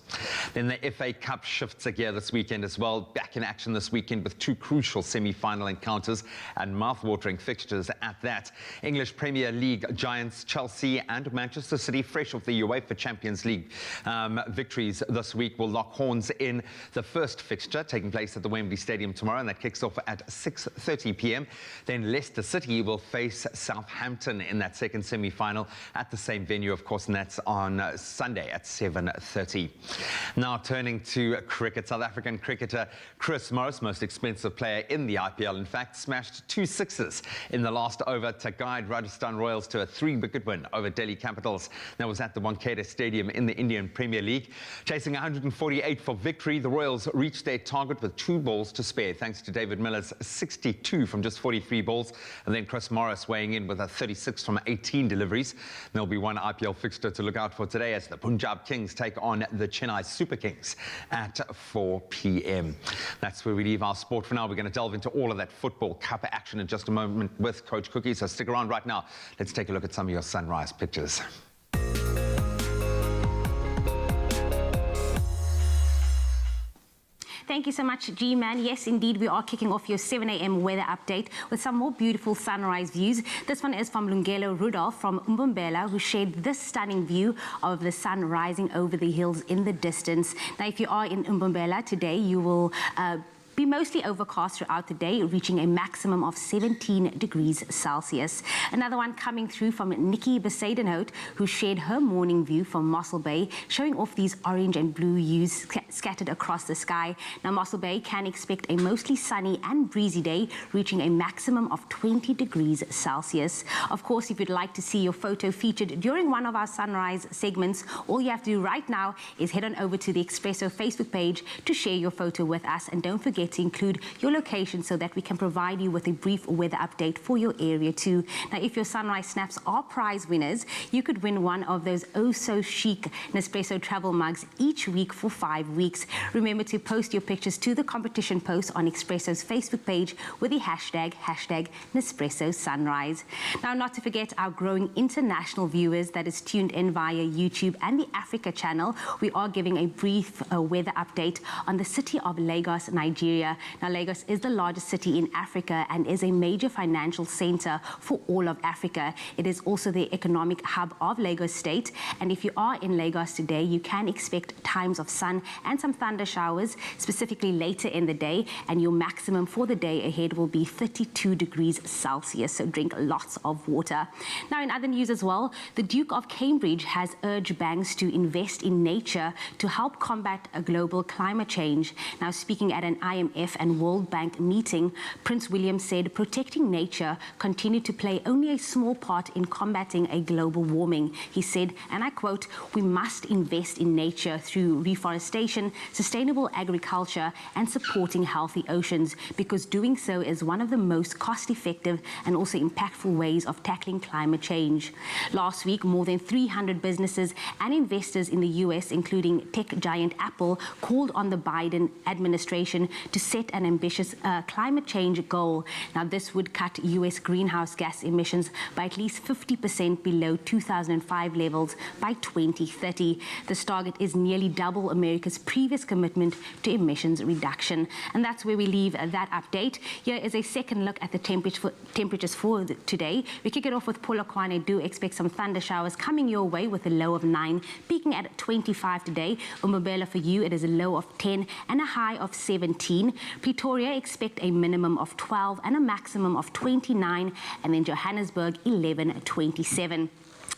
Then the FA Cup shifts a gear this weekend as well. Back in action this weekend with two crucial semi-final encounters and mouth-watering fixtures at that. English Premier League giants Chelsea and Manchester City, fresh off the UEFA Champions League victories this week, will lock horns in the first fixture taking place at the Wembley Stadium tomorrow, and that kicks off at 6:30 p.m. Then Leicester City will face Southampton in that second semi-final at the same venue, of course, and that's on Sunday at 7:30. Now turning to cricket, South African cricketer Chris Morris, most expensive player in the IPL, in fact, smashed 2 sixes in the last over to guide Rajasthan Royals to a 3-wicket win over Delhi Capitals. That was at the Wankhede Stadium in the Indian Premier League. Chasing 148 for victory, the Royals reached their target with 2 balls to spare, thanks to David Miller's 62 from just 43 balls, and then Chris Morris weighing in with a 36 from 18 deliveries. There'll be one IPL fixture to look out for today as the Punjab Kings take on the Chennai Super Kings at 4 p.m. That's where we leave our sport for now. We're going to delve into all of that football cup action in just a moment with Coach Cookie, so stick around right now. Let's take a look at some of your sunrise pictures. Thank you so much, G-Man. Yes, indeed, we are kicking off your 7 a.m. weather update with some more beautiful sunrise views. This one is from Lungelo Rudolph from Umbumbela, who shared this stunning view of the sun rising over the hills in the distance. Now, if you are in Umbumbela today, you will be mostly overcast throughout the day, reaching a maximum of 17 degrees Celsius. Another one coming through from Nikki Besadenhout, who shared her morning view from Mossel Bay, showing off these orange and blue hues scattered across the sky. Now, Mossel Bay can expect a mostly sunny and breezy day, reaching a maximum of 20 degrees Celsius. Of course, if you'd like to see your photo featured during one of our sunrise segments, all you have to do right now is head on over to the Expresso Facebook page to share your photo with us. And don't forget to include your location so that we can provide you with a brief weather update for your area too. Now, if your sunrise snaps are prize winners, you could win one of those oh-so-chic Nespresso travel mugs each week for 5 weeks. Remember to post your pictures to the competition post on Expresso's Facebook page with the hashtag Nespresso Sunrise. Now, not to forget our growing international viewers that is tuned in via YouTube and the Africa channel. We are giving a brief weather update on the city of Lagos, Nigeria. Now, Lagos is the largest city in Africa and is a major financial center for all of Africa. It is also the economic hub of Lagos State. And if you are in Lagos today, you can expect times of sun and some thunder showers, specifically later in the day. And your maximum for the day ahead will be 32 degrees Celsius. So drink lots of water. Now, in other news as well, the Duke of Cambridge has urged banks to invest in nature to help combat a global climate change. Now, speaking at an IMF and World Bank meeting, Prince William said protecting nature continued to play only a small part in combating a global warming. He said, and I quote, "We must invest in nature through reforestation, sustainable agriculture, and supporting healthy oceans, because doing so is one of the most cost-effective and also impactful ways of tackling climate change." Last week, more than 300 businesses and investors in the US, including tech giant Apple, called on the Biden administration to set an ambitious climate change goal. Now, this would cut US greenhouse gas emissions by at least 50% below 2005 levels by 2030. This target is nearly double America's previous commitment to emissions reduction. And that's where we leave that update. Here is a second look at the temperatures for today. We kick it off with Polokwane. Do expect some thunder showers coming your way with a low of 9, peaking at 25 today. Umbumbela for you, it is a low of 10 and a high of 17. Pretoria, expect a minimum of 12 and a maximum of 29, and then Johannesburg 11-27.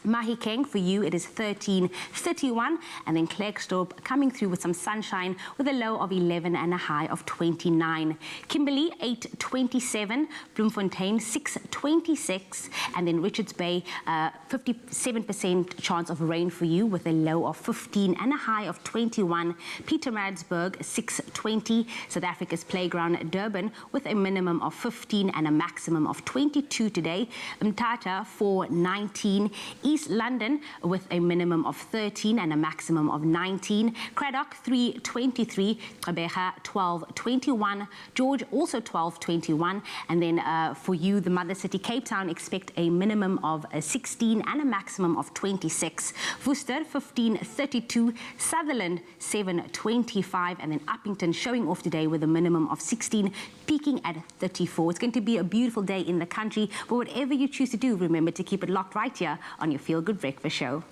Mahikeng, for you, it is 13-31, and then Klerksdorp coming through with some sunshine with a low of 11 and a high of 29. Kimberley, 8-27, Bloemfontein, 6-26, and then Richards Bay, 57% chance of rain for you with a low of 15 and a high of 21. Pietermaritzburg, 6-20, South Africa's playground Durban with a minimum of 15 and a maximum of 22 today. Mthatha, 4-19, East London with a minimum of 13 and a maximum of 19. Cradock 3-23, Gqeberha 12-21, George also 12-21, and then for you, the mother city Cape Town, expect a minimum of 16 and a maximum of 26. Worcester 15-32, Sutherland 7-25, and then Uppington showing off today with a minimum of 16, peaking at 34. It's going to be a beautiful day in the country, but whatever you choose to do, remember to keep it locked right here on your Feel Good Breakfast Show.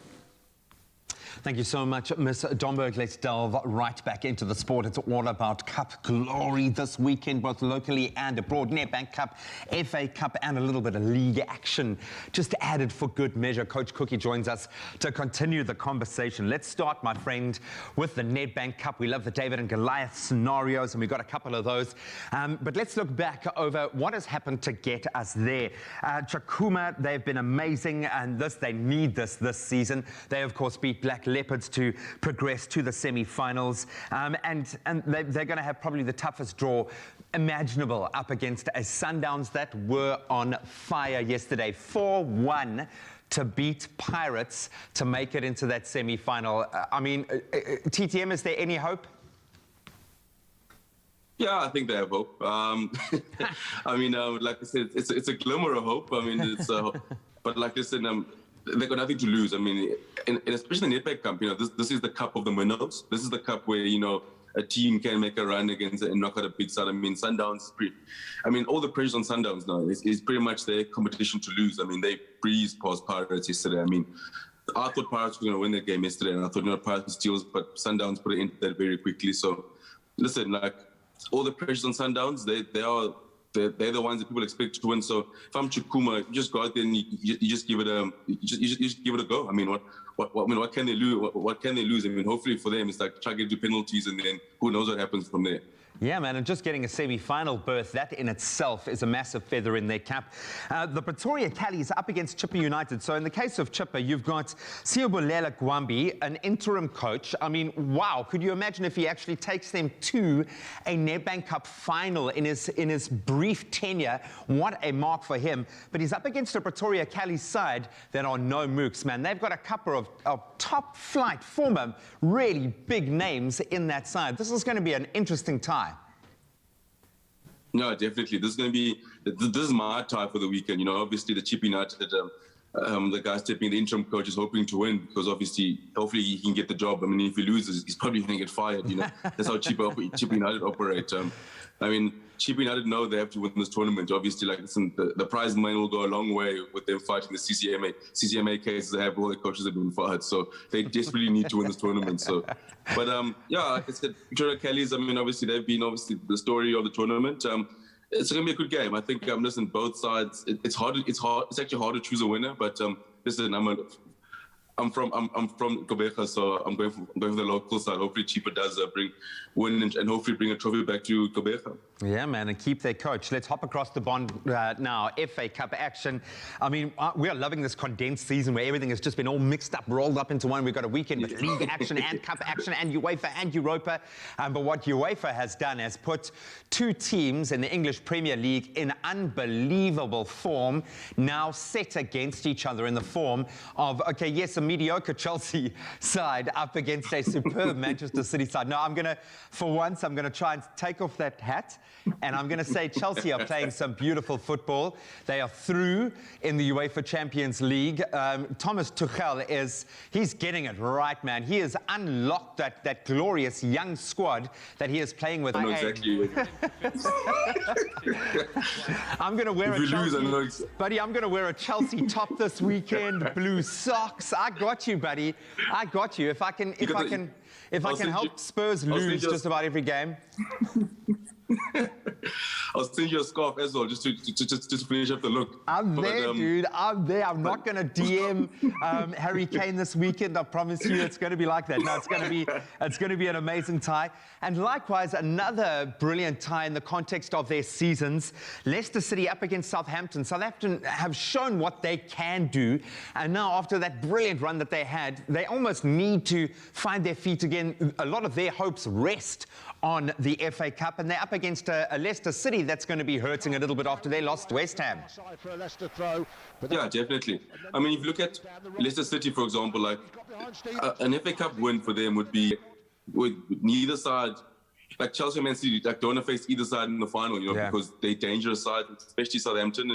Thank you so much, Ms. Domberg. Let's delve right back into the sport. It's all about Cup glory this weekend, both locally and abroad. Nedbank Cup, FA Cup, and a little bit of league action just added for good measure. Coach Cookie joins us to continue the conversation. Let's start, my friend, with the Nedbank Cup. We love the David and Goliath scenarios, and we've got a couple of those. But let's look back over what has happened to get us there. Chakuma, they've been amazing, and they need this season. They, of course, beat Black Leopards to progress to the semi-finals, and they're going to have probably the toughest draw imaginable up against a Sundowns that were on fire yesterday. 4-1 to beat Pirates to make it into that semi-final. I mean, TTM, is there any hope? Yeah, I think they have hope. I mean, like I said, it's a glimmer of hope. I mean, but like I said, they've got nothing to lose. I mean, and especially the Nedbank Cup, this is the cup of the minnows. This is the cup where, a team can make a run against and knock out a big side. I mean, Sundowns, all the pressure on Sundowns now is pretty much their competition to lose. I mean, they breezed past Pirates yesterday. I mean, I thought Pirates were going to win that game yesterday, and I thought, Pirates steals, but Sundowns put it into that very quickly. So, listen, like, all the pressure on Sundowns, they're the ones that people expect to win. So if I'm Chukuma, you just go out there and you just give it a go. I mean, what can they lose? What can they lose? I mean, hopefully for them, it's like try to get to penalties, and then who knows what happens from there. Yeah, man, and just getting a semi-final berth, that in itself is a massive feather in their cap. The Pretoria Callies up against Chippa United. So in the case of Chippa, you've got Siyobolela Gwambi, an interim coach. I mean, wow, could you imagine if he actually takes them to a Nedbank Cup final in his brief tenure? What a mark for him. But he's up against a Pretoria Callies side that are no mooks, man. They've got a couple of top flight, former, really big names in that side. This is going to be an interesting tie. No, definitely. This is my tie for the weekend. You know, obviously the Chippa United, the guy stepping in, the interim coach, is hoping to win because hopefully he can get the job. I mean, if he loses, he's probably going to get fired. You know, that's how Chippa United operate. I mean, Chippa United know they have to win this tournament. Obviously, like, listen, the prize money will go a long way with them fighting the CCMA cases. They have all the coaches have been fired, so they desperately need to win this tournament. So, but yeah, like I said, Victoria Callies. I mean, obviously they've been the story of the tournament. It's going to be a good game. I think. Listen, both sides. It's hard. It's actually hard to choose a winner. But listen, I'm from Gqeberha, so I'm going for the local side. Hopefully, Chippa does win and hopefully bring a trophy back to Gqeberha. Yeah, man, and keep their coach. Let's hop across the bond now. FA Cup action. I mean, we are loving this condensed season where everything has just been all mixed up, rolled up into one. We've got a weekend with league action and cup action and UEFA and Europa. But what UEFA has done is put two teams in the English Premier League in unbelievable form, now set against each other in the form of, okay, yes, a mediocre Chelsea side up against a superb Manchester City side. Now, for once, I'm going to try and take off that hat, and I'm going to say Chelsea are playing some beautiful football. They are through in the UEFA Champions League. Thomas Tuchel he's getting it right, man. He has unlocked that glorious young squad that he is playing with. I know exactly. I'm going to wear buddy, I'm going to wear a Chelsea top this weekend, blue socks. I got you, buddy. I got you. If I can help Spurs lose just about every game. I'll send you a scarf as well, just to finish up the look. I'm there, dude. I'm there. I'm not going to DM Harry Kane this weekend. I promise you, it's going to be like that. No, it's going to be an amazing tie. And likewise, another brilliant tie in the context of their seasons. Leicester City up against Southampton. Southampton have shown what they can do, and now after that brilliant run that they had, they almost need to find their feet again. A lot of their hopes rest on the FA Cup, and they're up against a Leicester City that's going to be hurting a little bit after they lost West Ham. Yeah, definitely. I mean, if you look at Leicester City, for example, like an FA Cup win for them would be with neither side, like Chelsea and Man City, like don't want to face either side in the final, because they're dangerous sides, especially Southampton,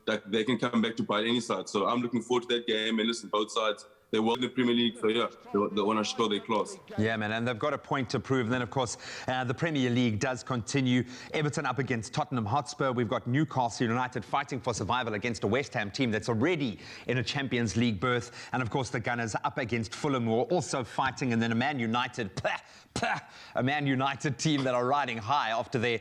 like they can come back to bite any side. So I'm looking forward to that game, and listen, both sides, they're well in the Premier League, so yeah, they want to show their class. Yeah, man, and they've got a point to prove. And then, of course, the Premier League does continue. Everton up against Tottenham Hotspur. We've got Newcastle United fighting for survival against a West Ham team that's already in a Champions League berth. And, of course, the Gunners up against Fulham, who are also fighting. And then a Man United team that are riding high after their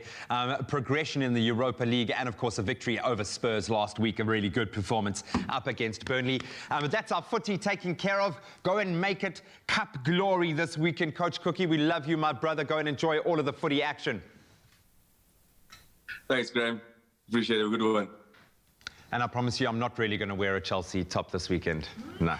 progression in the Europa League, and of course a victory over Spurs last week, a really good performance up against Burnley. But that's our footy taken care of. Go and make it Cup glory this weekend. Coach Cookie, we love you, my brother. Go and enjoy all of the footy action. Thanks, Graham. Appreciate it. A good one. And I promise you, I'm not really going to wear a Chelsea top this weekend. No.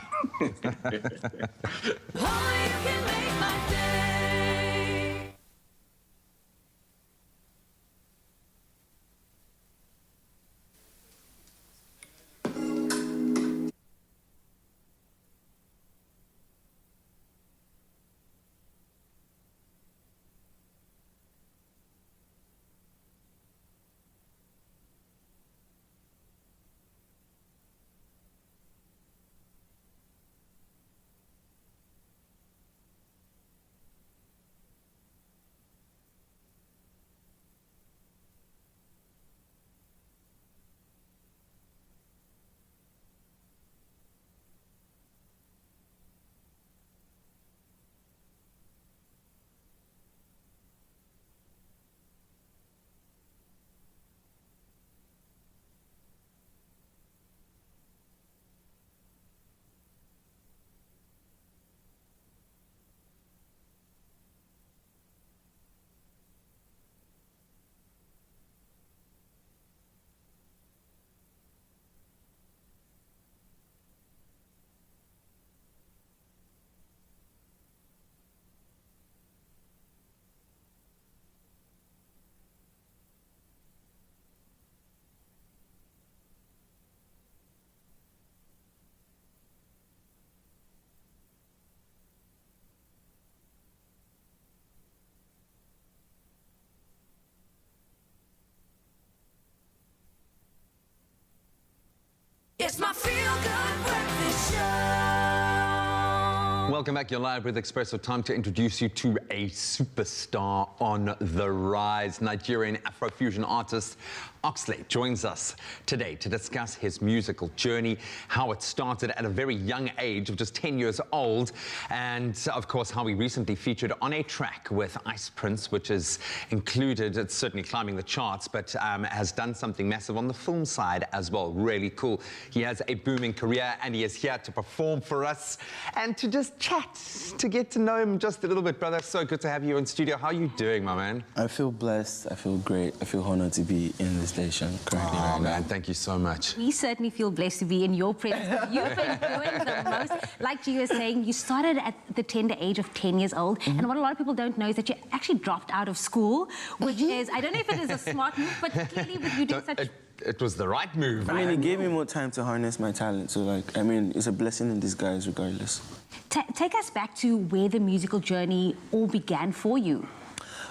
Welcome back. You're live with Expresso. Time to introduce you to a superstar on the rise. Nigerian Afrofusion artist Oxlade joins us today to discuss his musical journey, how it started at a very young age of just 10 years old, and of course how he recently featured on a track with Ice Prince, which is included. It's certainly climbing the charts, but has done something massive on the film side as well. Really cool. He has a booming career and he is here to perform for us and to just chat, to get to know him just a little bit. Brother, so good to have you in studio. How are you doing, my man? I feel blessed. I feel great. I feel honored to be in this station currently right man, now. Thank you so much. We certainly feel blessed to be in your presence. You've been doing the most. Like G was saying, you started at the tender age of 10 years old, and what a lot of people don't know is that you actually dropped out of school, which is, I don't know if it is a smart move, but clearly with you doing such... It was the right move. I mean, it gave me more time to harness my talent, so like, I mean, it's a blessing in disguise regardless. Take us back to where the musical journey all began for you.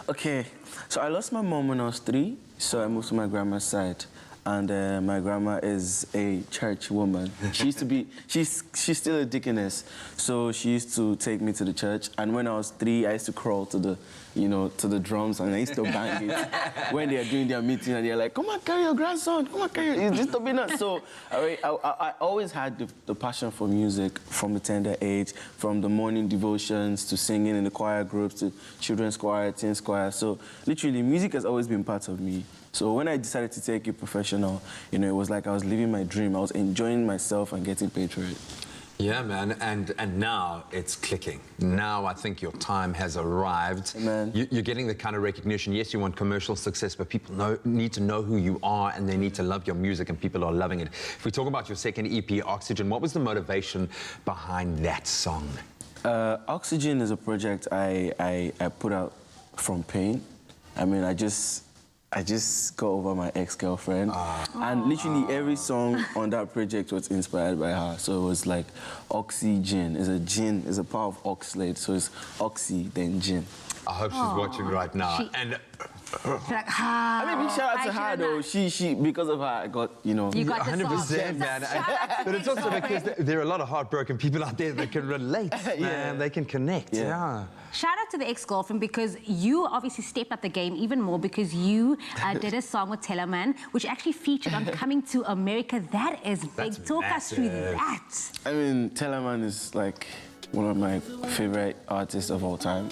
Okay, so I lost my mom when I was 3, so I moved to my grandma's side. And my grandma is a church woman. She used to be, she's still a deaconess, so she used to take me to the church. And when I was 3, I used to crawl to the, to the drums, and I used to bang it when they are doing their meeting, and they're like, "Come on, carry your grandson, come on, carry your..." It's just stopping us. So I always had the passion for music from a tender age, from the morning devotions to singing in the choir groups to children's choir, teens choir. So literally, music has always been part of me. So when I decided to take it professional, it was like I was living my dream. I was enjoying myself and getting paid for it. Yeah, man, and now it's clicking. Now I think your time has arrived. Amen. You're getting the kind of recognition. Yes, you want commercial success, but people need to know who you are, and they need to love your music, and people are loving it. If we talk about your second EP, Oxygen, what was the motivation behind that song? Oxygen is a project I put out from pain. I mean, I just got over my ex-girlfriend, and literally every song on that project was inspired by her. So it was like Oxygen is a gin, is a part of Oxlade, so it's Oxy, then gin. I hope she's watching right now. I mean, big shout out to her though. She because of her, I got, You got the 100%, man. But it's also because there are a lot of heartbroken people out there that can relate, man. They can connect. Yeah. Shout out to the ex-girlfriend, because you obviously stepped up the game even more, because you did a song with Tellerman, which actually featured on Coming to America. That is big. Talk us through that. I mean, Tellerman is like one of my favorite artists of all time.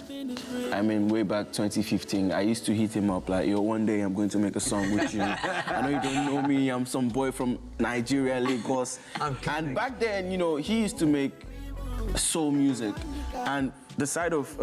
I mean, way back 2015, I used to hit him up like, "Yo, one day I'm going to make a song with you. I know you don't know me, I'm some boy from Nigeria, Lagos." And back then, he used to make soul music. And the side of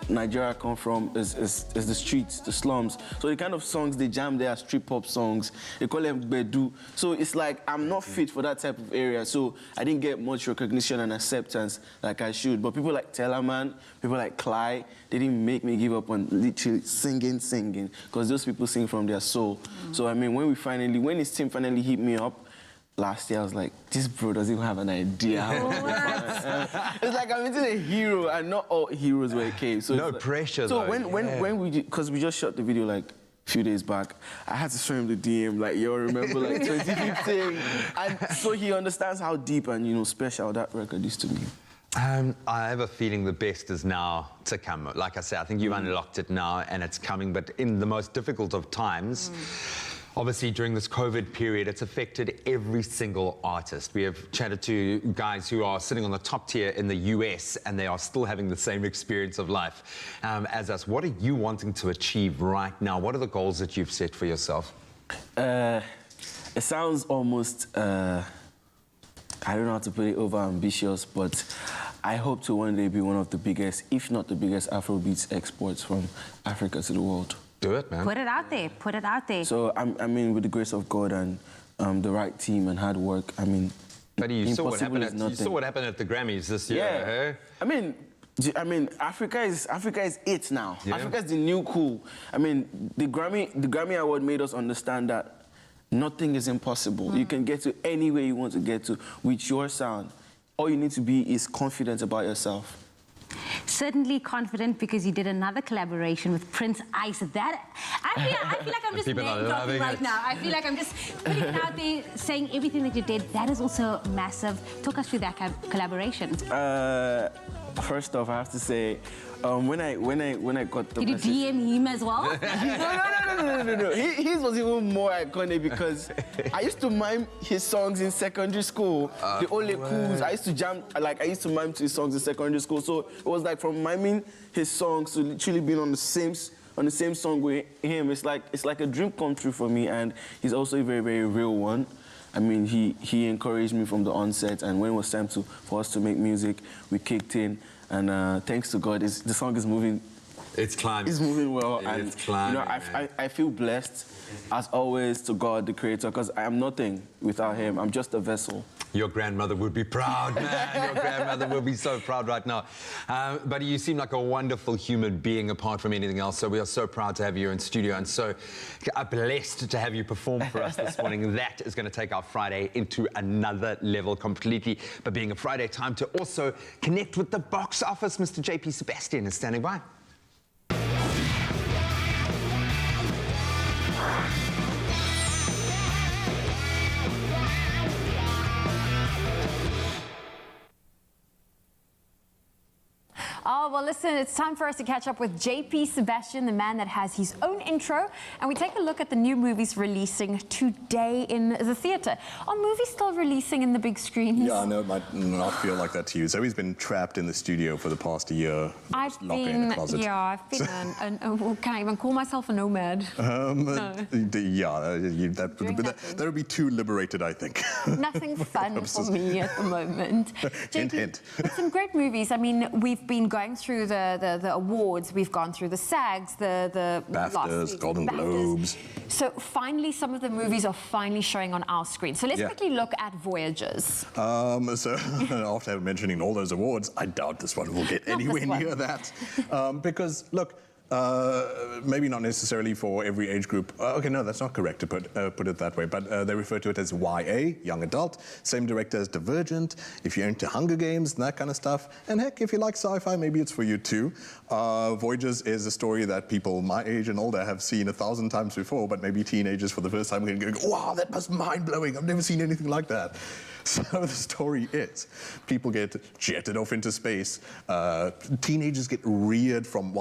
Nigeria I come from is the streets, the slums. So the kind of songs they jam there are strip pop songs. They call them bedu. So it's like I'm not fit for that type of area. So I didn't get much recognition and acceptance like I should. But people like Tellerman, people like Clyde, they didn't make me give up on literally singing, because those people sing from their soul. So I mean, when his team finally hit me up last year, I was like, this bro doesn't even have an idea. It's like I'm into the hero, and not all heroes where it came. So no pressure, so though. because we just shot the video like a few days back, I had to show him the DM, like, yo, remember like 2015? And so he understands how deep and special that record is to me. I have a feeling the best is now to come. Like I said, I think you've unlocked it now and it's coming, but in the most difficult of times, obviously, during this COVID period, it's affected every single artist. We have chatted to guys who are sitting on the top tier in the US, and they are still having the same experience of life as us. What are you wanting to achieve right now? What are the goals that you've set for yourself? It sounds almost, I don't know how to put it, over-ambitious, but I hope to one day be one of the biggest, if not the biggest, Afrobeats exports from Africa to the world. Do it, man. Put it out there. Put it out there. So, I mean, with the grace of God and the right team and hard work, I mean, Buddy, you saw what happened at the Grammys this year, yeah. I mean, Africa is it now. Yeah. Africa is the new cool. I mean, the Grammy Award made us understand that nothing is impossible. You can get to anywhere you want to get to with your sound. All you need to be is confident about yourself. Certainly confident, because you did another collaboration with Prince Ice. That I I feel like I'm just People are name dropping loving right it. now. I feel like I'm just putting it out there, saying everything that you did. That is also massive. Talk us through that collaboration. First off, I have to say, when I got the Did you message, DM him as well? no. His was even more iconic because I used to mime his songs in secondary school. The Ole Coos. I used to mime to his songs in secondary school. So it was like from miming his songs to literally being on the same song with him. It's like a dream come true for me, and he's also a very, very real one. I mean, he encouraged me from the onset, and when it was time for us to make music, we kicked in, and thanks to God, the song is moving. It's climbing. It's moving well, It's climbing. I feel blessed, as always, to God, the Creator, because I am nothing without Him. I'm just a vessel. Your grandmother would be proud, man. Your grandmother would be so proud right now. But you seem like a wonderful human being apart from anything else. So we are so proud to have you in studio and so blessed to have you perform for us this morning. That is going to take our Friday into another level completely. But being a Friday, time to also connect with the box office. Mr. JP Sebastian is standing by. Oh, well, listen, it's time for us to catch up with JP Sebastian, the man that has his own intro. And we take a look at the new movies releasing today in the theatre. Are movies still releasing in the big screens? Yeah, I know it might not feel like that to you. Zoe's been trapped in the studio for the past year. I've locked in a closet. Can I even call myself a nomad? Yeah, that would be too liberated, I think. Nothing fun for me at the moment. Hint, hint. But some great movies. I mean, we've been going through the awards. We've gone through the SAGs, the BAFTAs, Golden Globes. So finally, some of the movies are finally showing on our screen. So let's quickly look at Voyagers. So after mentioning all those awards, I doubt this one will get anywhere near that. Because, look, maybe not necessarily for every age group. Okay, no, that's not correct to put it that way, but they refer to it as YA, young adult. Same director as Divergent. If you're into Hunger Games and that kind of stuff, and heck, if you like sci-fi, maybe it's for you too. Voyagers is a story that people my age and older have seen 1,000 times before, but maybe teenagers for the first time are going, wow, that was mind-blowing. I've never seen anything like that. So the story is, people get jetted off into space. Teenagers get reared from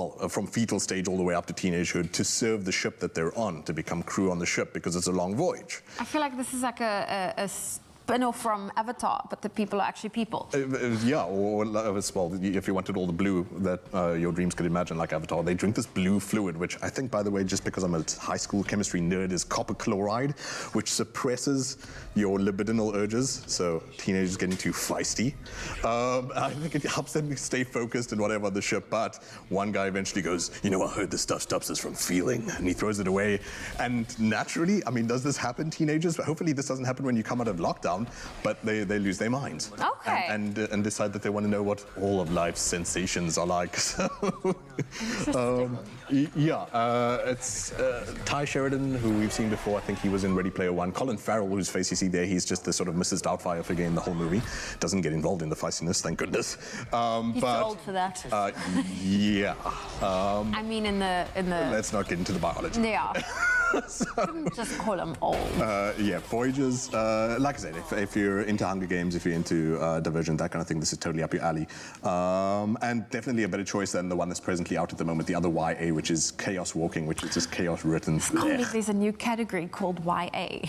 fetal stage all the way up to teenagehood to serve the ship that they're on, to become crew on the ship because it's a long voyage. I feel like this is like a spin-off from Avatar, but the people are actually people. Yeah, or well, if you wanted all the blue that your dreams could imagine, like Avatar, they drink this blue fluid, which I think, by the way, just because I'm a high school chemistry nerd, is copper chloride, which suppresses your libidinal urges, so teenagers getting too feisty. I think it helps them stay focused and whatever on the ship, but one guy eventually goes, you know, I heard this stuff stops us from feeling, and he throws it away. And naturally, I mean, does this happen, teenagers? Hopefully this doesn't happen when you come out of lockdown, but they lose their minds. Okay. And decide that they want to know what all of life's sensations are like. So, it's Ty Sheridan, who we've seen before. I think he was in Ready Player One. Colin Farrell, whose face you see there, he's just the sort of Mrs. Doubtfire figure in the whole movie. Doesn't get involved in the feistiness, thank goodness. He's too old for that. Yeah. I mean, in the. Let's not get into the biology. Yeah. Just call him old. Yeah, Voyagers. Like I said, if you're into Hunger Games, if you're into Divergent, that kind of thing, this is totally up your alley. And definitely a better choice than the one that's presently out at the moment, the other YA, which is Chaos Walking, which is just chaos written. There's a new category called YA.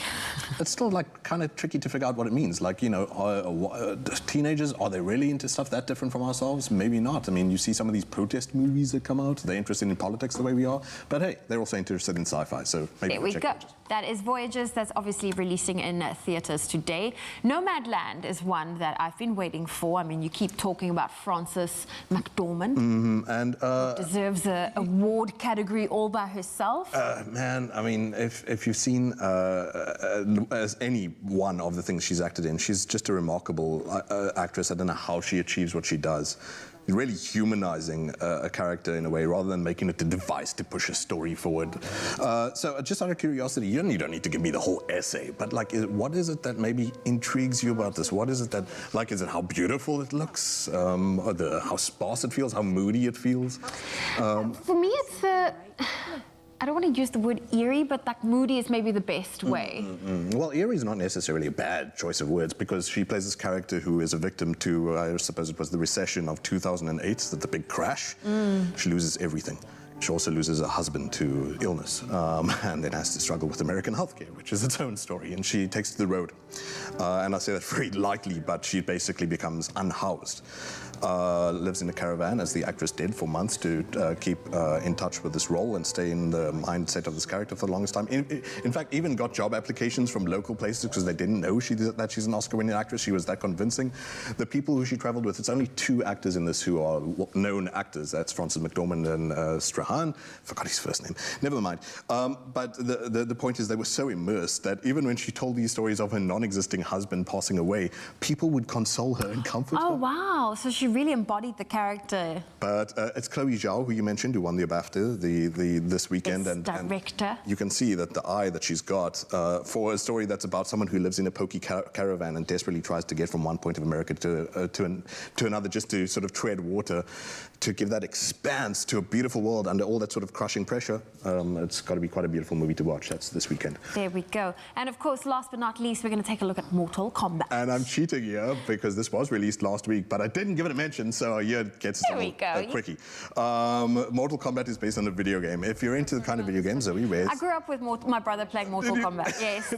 It's still like kind of tricky to figure out what it means. Like, you know, teenagers, are they really into stuff that different from ourselves? Maybe not. I mean, you see some of these protest movies that come out, they're interested in politics the way we are, but hey, they're also interested in sci-fi, so maybe there we go. That is Voyagers. That's obviously releasing in theatres today. Nomadland is one that I've been waiting for. I mean, you keep talking about Frances McDormand. And deserves an award category all by herself. Man, I mean, if you've seen as any one of the things she's acted in, she's just a remarkable actress. I don't know how she achieves what she does. Really humanizing a character in a way, rather than making it a device to push a story forward. So just out of curiosity, you don't need to give me the whole essay, but like, what is it that maybe intrigues you about this? What is it that, like, is it how beautiful it looks? Or how sparse it feels? How moody it feels? For me, it's I don't want to use the word eerie, but like moody is maybe the best way. Well, eerie is not necessarily a bad choice of words because she plays this character who is a victim to, I suppose it was the recession of 2008, the big crash. She loses everything. She also loses her husband to illness and then has to struggle with American healthcare, which is its own story, and she takes to the road. And I say that very lightly, but she basically becomes unhoused. Lives in a caravan, as the actress did, for months to keep in touch with this role and stay in the mindset of this character for the longest time. In fact, even got job applications from local places because they didn't know that she's an Oscar-winning actress. She was that convincing. The people who she traveled with, it's only 2 actors in this who are known actors. That's Francis McDormand and Strahan. Forgot his first name. Never mind. But the point is they were so immersed that even when she told these stories of her non-existing husband passing away, people would console her and comfort her. Oh, wow. So she really embodied the character. But it's Chloe Zhao, who you mentioned, who won the BAFTA this weekend. And director. You can see that the eye that she's got for a story that's about someone who lives in a pokey caravan and desperately tries to get from one point of America to another just to sort of tread water, to give that expanse to a beautiful world under all that sort of crushing pressure. It's got to be quite a beautiful movie to watch. That's this weekend. There we go. And of course, last but not least, we're going to take a look at Mortal Kombat. And I'm cheating here because this was released last week, but I didn't give it a mention, so here it gets a quickie. Mortal Kombat is based on a video game. If you're into the kind of video games, Zoe, where's... I grew up with my brother playing Mortal Kombat, yes.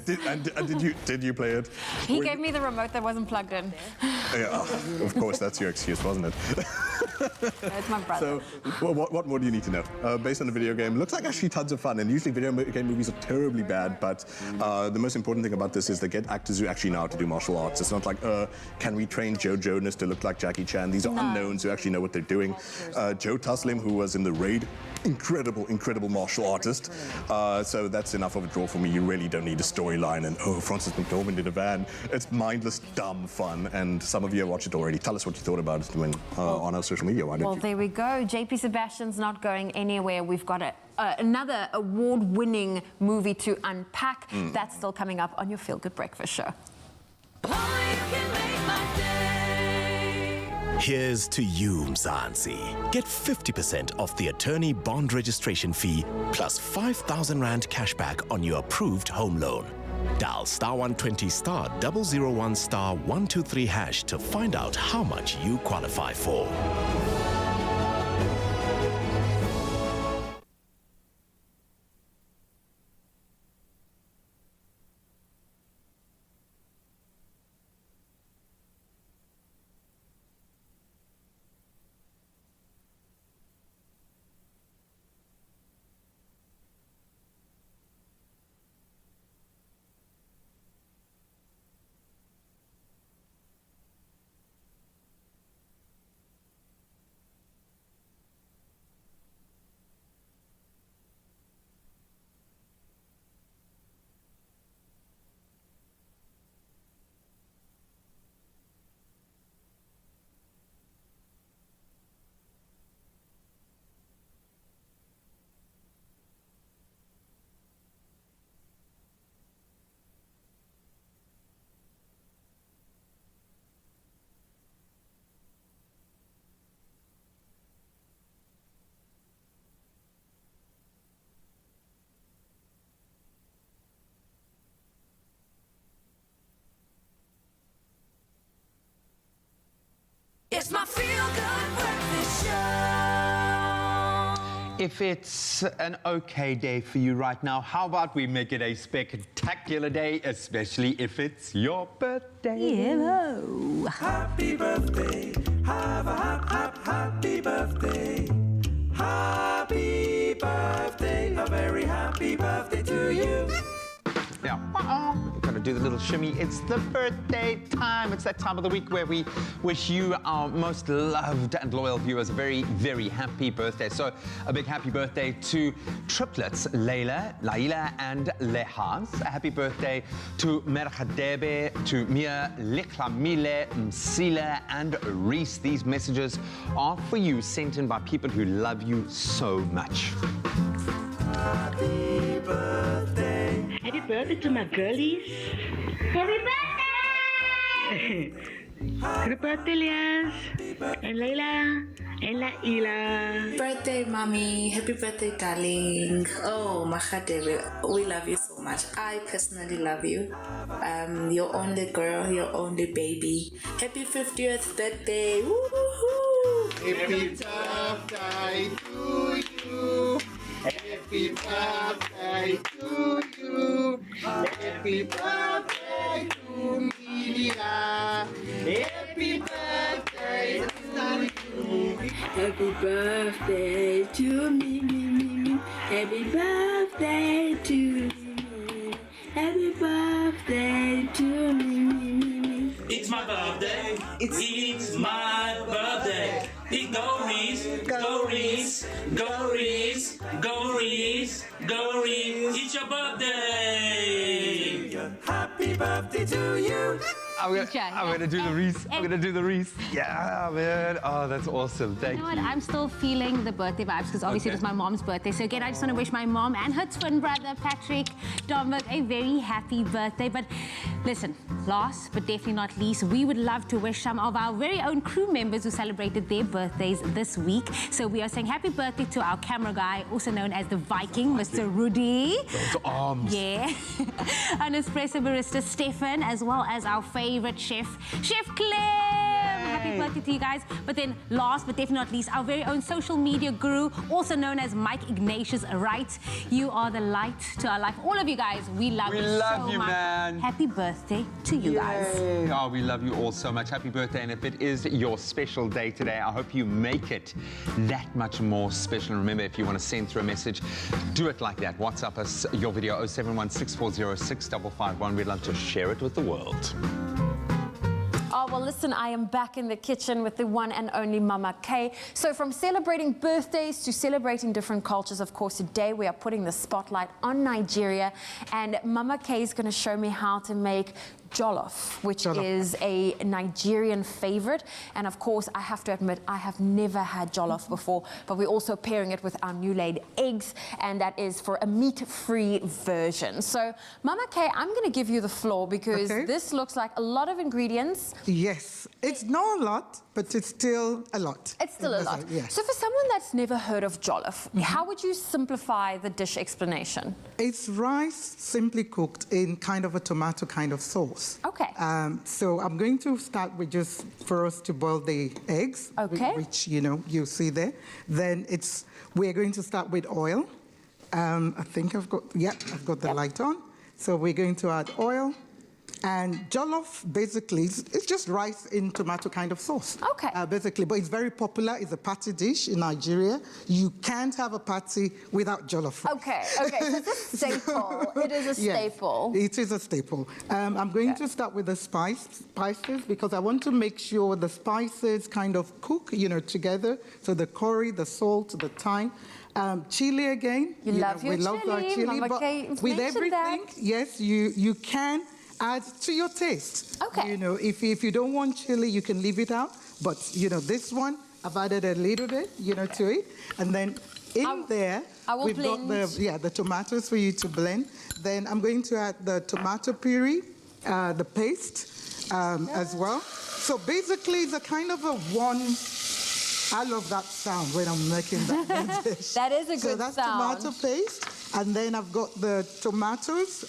Did you play it? He gave me the remote that wasn't plugged in. Yeah, of course, that's your excuse, wasn't it? It's my brother. So, what more do you need to know? Based on a video game, looks like actually tons of fun, and usually video game movies are terribly bad, but the most important thing about this is they get actors who actually know how to do martial arts. It's not like, can we train Joe Jonas to look like Jackie Chan? These are unknowns who actually know what they're doing. Joe Taslim, who was in The Raid, incredible martial artist. So that's enough of a draw for me. You really don't need a storyline and, Francis McDormand in a van. It's mindless, dumb fun, and some of you have watched it already. Tell us what you thought about it on our social media. Why don't you? There we go. JP Sebastian's not going anywhere. We've got another award-winning movie to unpack. That's still coming up on your Feel Good Breakfast show. Here's to you, Mzansi. Get 50% off the attorney bond registration fee plus 5,000 Rand cashback on your approved home loan. Dial *120 *001 *123 hash to find out how much you qualify for. It's my Feel Good Breakfast show. If it's an okay day for you right now, how about we make it a spectacular day, especially if it's your birthday? Hello. Happy birthday. Have a happy birthday. Happy birthday. A very happy birthday to you. Yeah. You've got to do the little shimmy. It's the birthday time. It's that time of the week where we wish you, our most loved and loyal viewers, a very, very happy birthday. So a big happy birthday to triplets, Layla, Laila, and Lehaz. A happy birthday to Merhadebe, to Mia, Liklamile, Msila, and Reese. These messages are for you, sent in by people who love you so much. Happy birthday. Happy birthday to my girlies. Happy birthday! Happy birthday, Lias. And Layla. And Laila. Birthday, mommy. Happy birthday, darling. Oh, Mahadeve, we love you so much. I personally love you. Your only girl, your only baby. Happy 50th birthday. Woo-hoo-hoo. Happy birthday to you. Happy birthday to you. Happy birthday to Media. Happy birthday to you. Happy birthday to me. Happy birthday to me. Happy birthday to me. It's my birthday. It's my birthday. Go Reese, go Reese, go Reese, go Reese, go Reese. It's your birthday. Happy birthday to you. I'm gonna do the Reese. I'm gonna do the Reese. Yeah, man. Oh, that's awesome. Thank You know what? I'm still feeling the birthday vibes because obviously it was my mom's birthday. So again, I just want to wish my mom and her twin brother, Patrick Domberg, a very happy birthday. But listen, last but definitely not least, we would love to wish some of our very own crew members who celebrated their birthdays this week. So we are saying happy birthday to our camera guy, also known as the Viking, Mr. Rudy. Those arms. Yeah. An espresso barista, Stefan, as well as our favorite chef, Chef Clem. Happy birthday to you guys. But then last but definitely not least, our very own social media guru, also known as Mike Ignatius Wright. You are the light to our life. All of you guys, we love you so much. We love you, man. Happy birthday to you guys. Oh, we love you all so much. Happy birthday. And if it is your special day today, I hope you make it that much more special. And remember, if you want to send through a message, do it like that. WhatsApp us your video 07164065551. We'd love to share it with the world. Oh, well, listen, I am back in the kitchen with the one and only Mama K. So from celebrating birthdays to celebrating different cultures, of course, today we are putting the spotlight on Nigeria. And Mama K is going to show me how to make jollof, which is a Nigerian favorite. And of course, I have to admit, I have never had jollof before, but we're also pairing it with our new laid eggs, and that is for a meat-free version. So, Mama K, I'm going to give you the floor because this looks like a lot of ingredients. Yes, it's not a lot, but it's still a lot. It's still a lot. Yes. So for someone that's never heard of jollof, how would you simplify the dish explanation? It's rice simply cooked in kind of a tomato kind of sauce. Okay. So I'm going to start with just for us to boil the eggs, which you see there. Then we're going to start with oil. I think I've got the light on. So we're going to add oil. And jollof, basically, it's just rice in tomato kind of sauce. Okay. Basically, but it's very popular. It's a party dish in Nigeria. You can't have a party without jollof rice. Okay, so it's a staple. It is a staple. Yes, it is a staple. I'm going to start with the spices because I want to make sure the spices kind of cook, together. So the curry, the salt, the thyme. Chili again. We love our chili. But with everything, yes, you can add to your taste. Okay. If you don't want chili, you can leave it out. But, this one, I've added a little bit, to it. And then there, we've got the tomatoes for you to blend. Then I'm going to add the tomato puree, the paste as well. So basically, it's a kind of a one... I love that sound when I'm making that dish. That is a good sound. So that's tomato paste. And then I've got the tomatoes,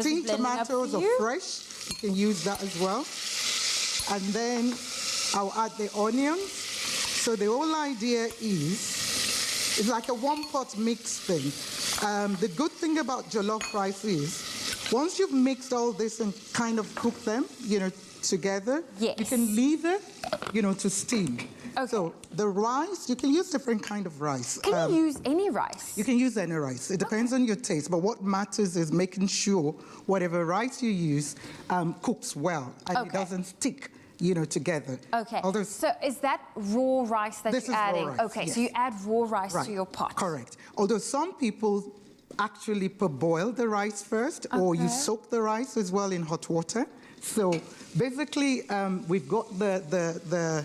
tin tomatoes or fresh. You can use that as well. And then I'll add the onions. So the whole idea it's like a one-pot mix thing. The good thing about jollof rice is once you've mixed all this and kind of cooked them, together, you can leave it, to steam. Okay. So the rice, you can use different kind of rice. Can you use any rice? You can use any rice. It depends on your taste. But what matters is making sure Whatever rice you use cooks well and it doesn't stick, together. Okay. So is that raw rice that you're adding? Raw rice, okay, yes. So you add raw rice to your pot. Correct. Although some people actually parboil the rice first, or you soak the rice as well in hot water. So basically, we've got the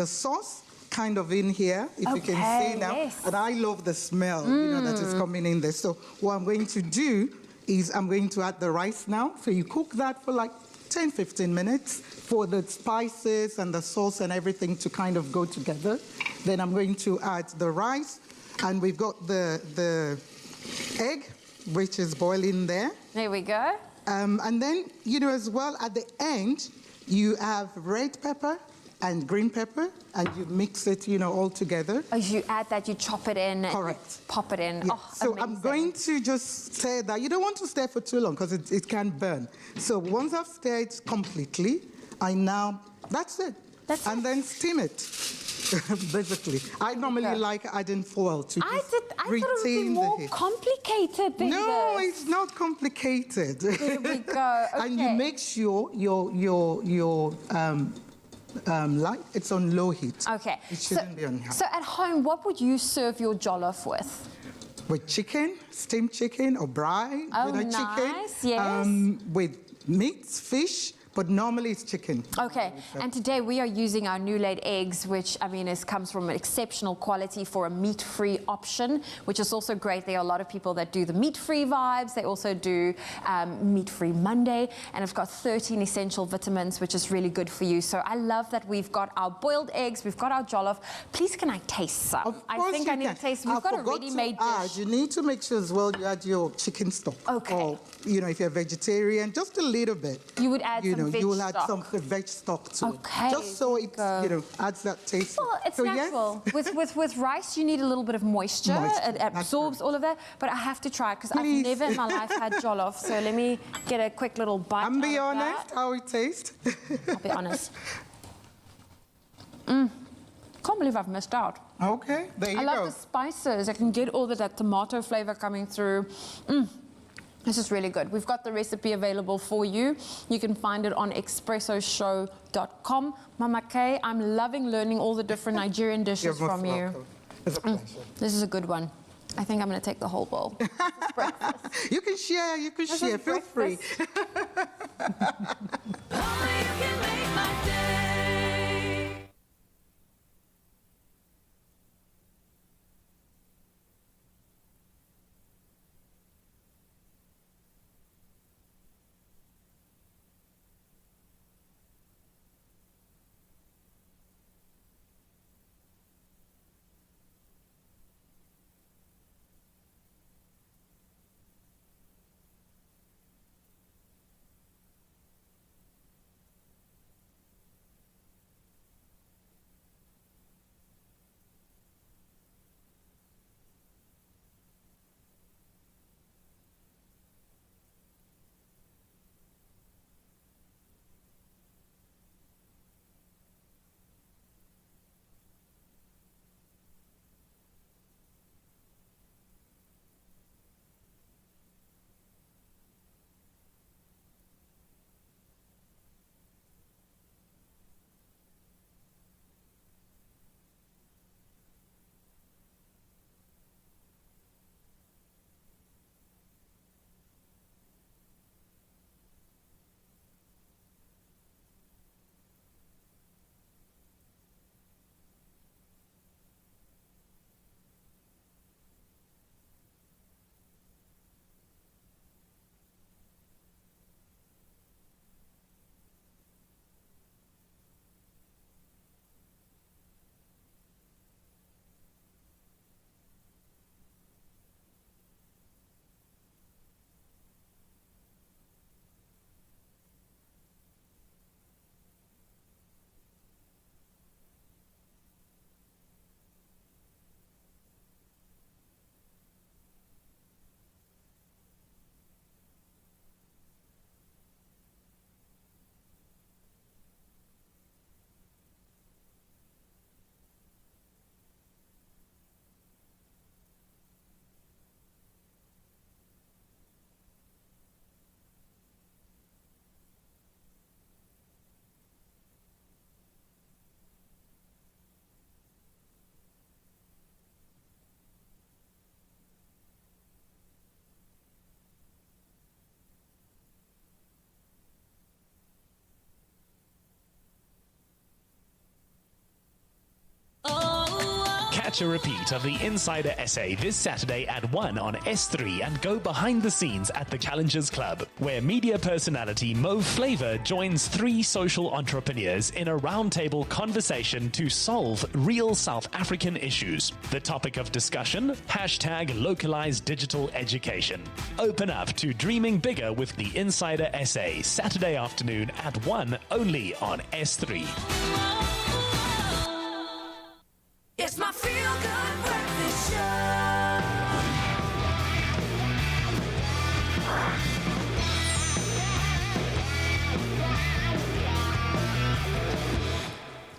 sauce kind of in here, if you can see now. Yes. And I love the smell, that is coming in there. So what I'm going to do is I'm going to add the rice now. So you cook that for like 10, 15 minutes for the spices and the sauce and everything to kind of go together. Then I'm going to add the rice, and we've got the egg, which is boiling there. There we go. And then, as well, at the end, you have red pepper and green pepper, and you mix it, all together. As you add that, you chop it in. Correct. Pop it in. Yeah. Oh, So amazing. I'm going to just stir that. You don't want to stir for too long because it can burn. So once I've stirred completely, that's it. And then steam it, basically. I normally like adding foil to I thought it would be retain more the heat. complicated than No, this. it's not complicated. Here we go. And you Okay. make sure your light, it's on low heat. Okay. It shouldn't be on high. So at home, what would you serve your jollof with? With chicken, steamed chicken or braai, Oh, chicken. nice, yes. With meat, fish, but normally it's chicken. Okay, and today we are using our new laid eggs, which comes from an exceptional quality for a meat-free option, which is also great. There are a lot of people that do the meat-free vibes. They also do meat-free Monday, and it's got 13 essential vitamins, which is really good for you. So I love that we've got our boiled eggs, we've got our jollof. Please, can I taste some? I think I need to taste. We've got a ready-made dish. You need to make sure as well you add your chicken stock. Okay. Or, if you're vegetarian, just a little bit. You would add some veg you will add stock. some veg stock to Okay, it. Just so it, adds that taste. Well, it's so, natural. Yes. With rice, you need a little bit of moisture. It absorbs all of that. But I have to try because I've never in my life had jollof. So let me get a quick little bite. And be out of honest, that. how it tastes. I'll be honest. Can't believe I've missed out. Okay, there you go. I love the spices. I can get all of that tomato flavor coming through. This is really good. We've got the recipe available for you. You can find it on expressoshow.com. Mama Kay, I'm loving learning all the different Nigerian dishes You're from most you. welcome. It's a pleasure. This is a good one. I think I'm going to take the whole bowl. You can share, feel free. catch a repeat of the Insider Essay this Saturday at 1 on S3 and go behind the scenes at the Challengers Club, where media personality Mo Flavor joins 3 social entrepreneurs in a roundtable conversation to solve real South African issues. The topic of discussion, #localized digital education. Open up to dreaming bigger with the Insider Essay, Saturday afternoon at 1 only on S3. It's my feel-good breakfast show.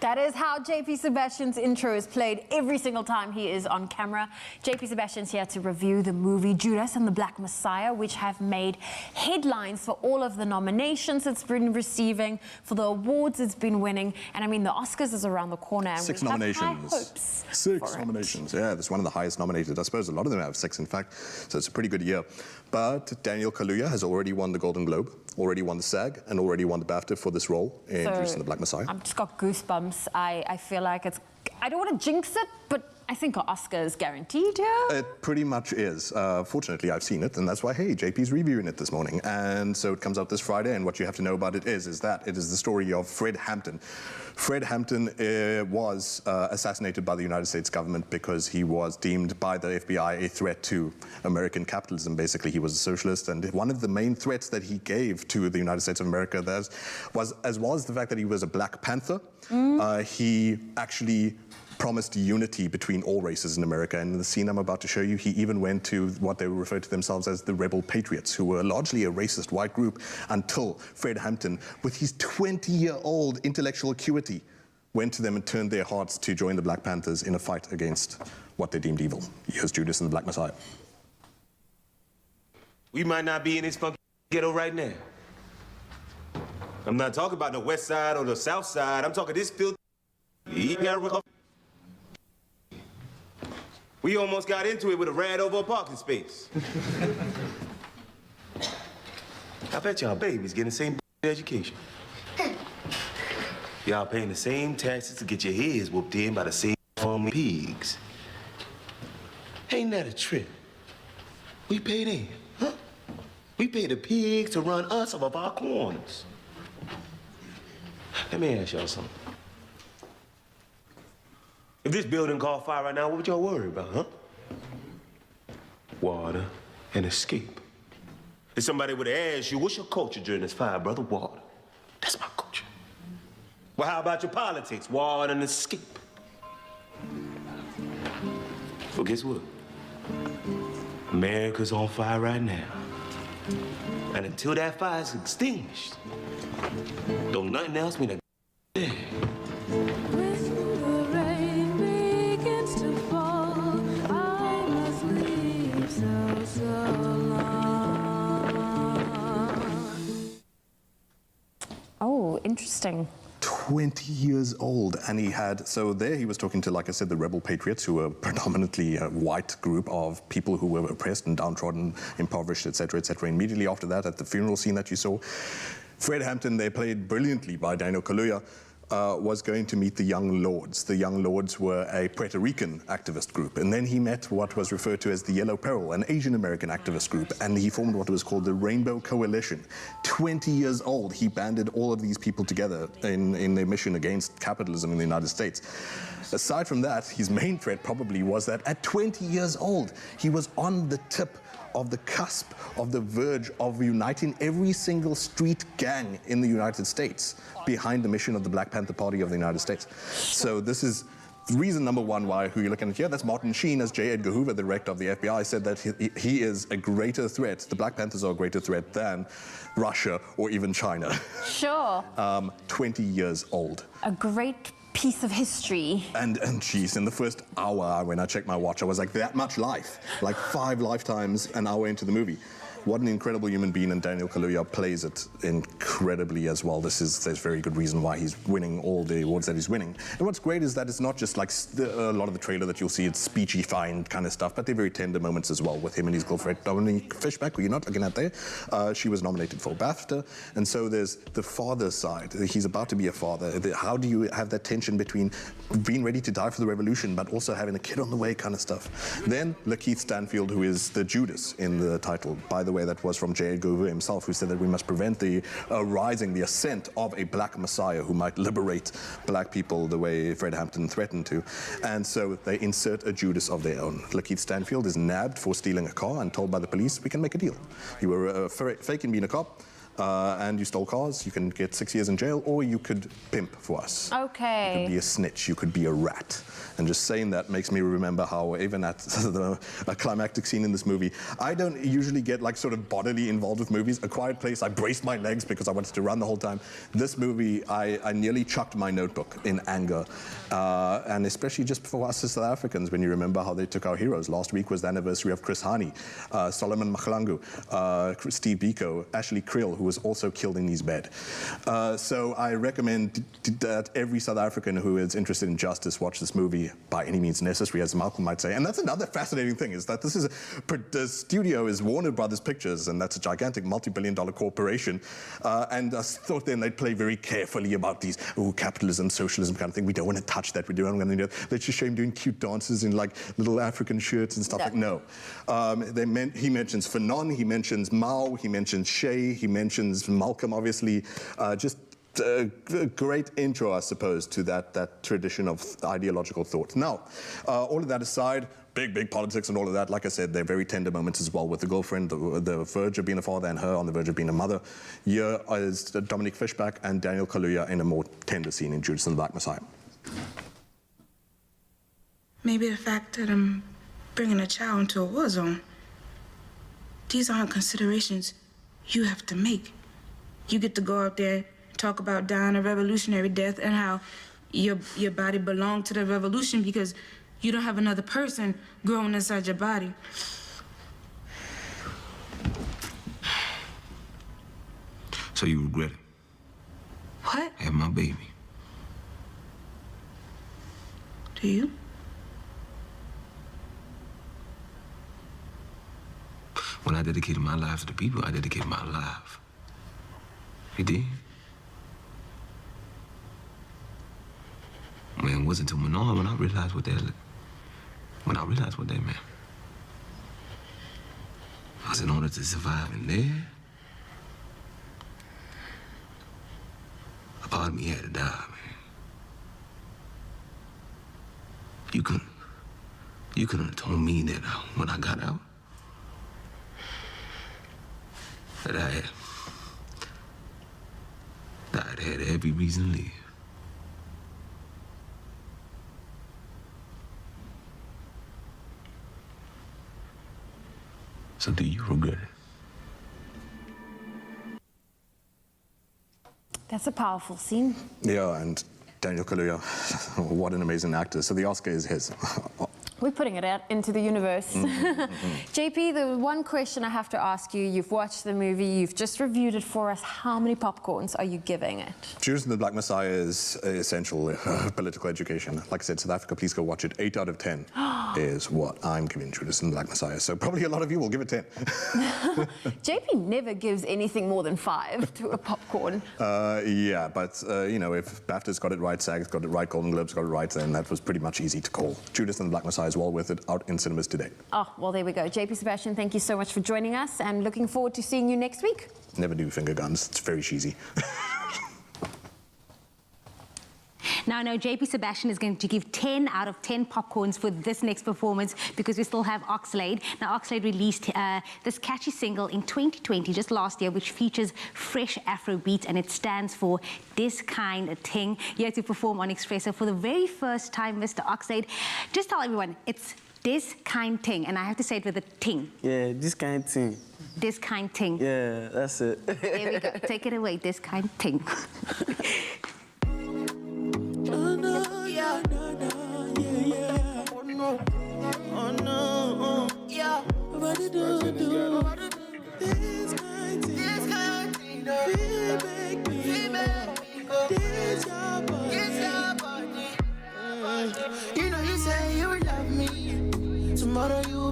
That is how JP Sebastian's intro is played every single time he is on camera. JP Sebastian's here to review the movie Judas and the Black Messiah, which have made headlines for all of the nominations it's been receiving, for the awards it's been winning, and I mean the Oscars is around the corner. And 6 we nominations. Have high hopes 6 nominations. Yeah, that's one of the highest nominated. I suppose a lot of them have 6, in fact. So it's a pretty good year. But Daniel Kaluuya has already won the Golden Globe, already won the SAG, and already won the BAFTA for this role in Judas and the Black Messiah. I've just got goosebumps. I feel like it's, I don't want to jinx it, but I think an Oscar is guaranteed here. It pretty much is. Fortunately, I've seen it, and that's why, hey, JP's reviewing it this morning. And so it comes out this Friday, and what you have to know about it is that it is the story of Fred Hampton. Fred Hampton was assassinated by the United States government because he was deemed by the FBI a threat to American capitalism. Basically, he was a socialist, and one of the main threats that he gave to the United States of America was, as well as the fact that he was a Black Panther, he actually promised unity between all races in America. And in the scene I'm about to show you, he even went to what they referred to themselves as the rebel patriots, who were largely a racist white group until Fred Hampton, with his 20-year-old intellectual acuity, went to them and turned their hearts to join the Black Panthers in a fight against what they deemed evil. Here's Judas and the Black Messiah. We might not be in this funky ghetto right now. I'm not talking about the west side or the south side. I'm talking this filthy. We almost got into it with a rad over a parking space. I bet y'all babies getting the same education. Y'all paying the same taxes to get your heads whooped in by the same pigs. Ain't that a trip? We pay them, huh? We pay the pigs to run us off of our corners. Let me ask y'all something. If this building caught fire right now, what would y'all worry about, huh? Water and escape. If somebody would ask you, what's your culture during this fire, brother? Water. That's my culture. Well, how about your politics? Water and escape. Well, guess what? America's on fire right now. And until that fire is extinguished, don't nothing else mean a damn. Oh, interesting. 20 years old, and he had, so there he was talking to, like I said, the rebel patriots, who were predominantly a white group of people who were oppressed and downtrodden, impoverished, etc., etc. Immediately after that, at the funeral scene that you saw, Fred Hampton, they played brilliantly by Daniel Kaluuya, was going to meet the Young Lords. The Young Lords were a Puerto Rican activist group, and then he met what was referred to as the Yellow Peril, an Asian American activist group, and he formed what was called the Rainbow Coalition. 20 years old, he banded all of these people together in their mission against capitalism in the United States. Aside from that, his main threat probably was that at 20 years old, he was on the tip of the cusp of the verge of uniting every single street gang in the United States behind the mission of the Black Panther Party of the United States. So this is reason number one why who you're looking at here. That's Martin Sheen, as J. Edgar Hoover, the director of the FBI, said that he is a greater threat. The Black Panthers are a greater threat than Russia or even China. Sure. 20 years old. A great piece of history. And geez, in the first hour, when I checked my watch, I was like, that much life. Like 5 lifetimes, an hour into the movie. what an incredible human being, and Daniel Kaluuya plays it incredibly as well. There's very good reason why he's winning all the awards that he's winning. And what's great is that it's not just like a lot of the trailer that you'll see, it's speechy, fine kind of stuff, but they're very tender moments as well with him and his girlfriend, Dominique Fishback, who you're not looking at there. She was nominated for BAFTA, and so there's the father side. He's about to be a father. How do you have that tension between being ready to die for the revolution, but also having a kid on the way kind of stuff? Then Lakeith Stanfield, who is the Judas in the title. By the way, that was from J. Edgar Hoover himself, who said that we must prevent the the ascent of a black messiah who might liberate black people the way Fred Hampton threatened to. And so they insert a Judas of their own. Lakeith Stanfield is nabbed for stealing a car and told by the police, we can make a deal. You were faking being a cop, and you stole cars, you can get 6 years in jail, or you could pimp for us. Okay. You could be a snitch, you could be a rat. And just saying that makes me remember how even at the climactic scene in this movie, I don't usually get like sort of bodily involved with movies. A Quiet Place, I braced my legs because I wanted to run the whole time. This movie, I nearly chucked my notebook in anger. And especially just for us as South Africans, when you remember how they took our heroes. Last week was the anniversary of Chris Hani, Solomon Mahlangu, Steve Biko, Ashley Krill, who was also killed in his bed. So I recommend that every South African who is interested in justice watch this movie by any means necessary, as Malcolm might say. And that's another fascinating thing, is that the studio is Warner Brothers Pictures, and that's a gigantic multi-billion-dollar corporation. And I thought then they'd play very carefully about these, capitalism, socialism kind of thing. We don't want to touch that. We don't want to do that. Let's just show him doing cute dances in like little African shirts and stuff. No. He mentions Fanon, he mentions Mao, he mentions Shay, he mentions Malcolm, obviously. Just a great intro, I suppose, to that tradition of ideological thought. Now, all of that aside, big politics and all of that, like I said, they're very tender moments as well with the girlfriend, the verge of being a father, and her on the verge of being a mother. Here is Dominique Fishback and Daniel Kaluuya in a more tender scene in Judas and the Black Messiah. Maybe the fact that I'm bringing a child into a war zone, these aren't considerations you have to make. You get to go out there, talk about dying a revolutionary death and how your body belonged to the revolution because you don't have another person growing inside your body. So you regret it? What? Having my baby. Do you? When I dedicated my life to the people, I dedicated my life. You did? Man, it wasn't until Manon when I realized what that meant. Because in order to survive in there, a part of me had to die, man. You couldn't have told me that when I got out, that I had every reason to live. So do you regret it? That's a powerful scene. Yeah, and Daniel Kaluuya, what an amazing actor. So the Oscar is his. We're putting it out into the universe. JP, the one question I have to ask you, you've watched the movie, you've just reviewed it for us. How many popcorns are you giving it? Judas and the Black Messiah is essential political education. Like I said, South Africa, please go watch it. 8 out of 10 is what I'm giving Judas and the Black Messiah. So probably a lot of you will give it 10. JP never gives anything more than 5 to a popcorn. Yeah, but you know, if BAFTA's got it right, SAG's got it right, Golden Globes got it right, then that was pretty much easy to call. Judas and the Black Messiah is well worth it, out in cinemas today. Oh, well, there we go. JP Sebastian, thank you so much for joining us and looking forward to seeing you next week. Never do finger guns. It's very cheesy. Now, no, JP Sebastian is going to give 10 out of 10 popcorns for this next performance because we still have Oxlade. Now, Oxlade released this catchy single in 2020, just last year, which features fresh Afro beats, and it stands for This Kind of Ting. Here to perform on Expresso for the very first time, Mr. Oxlade. Just tell everyone, it's This Kind Ting, and I have to say it with a ting. Yeah, this kind ting. This Kind Ting. Yeah, that's it. There we go. Take it away, This Kind Ting.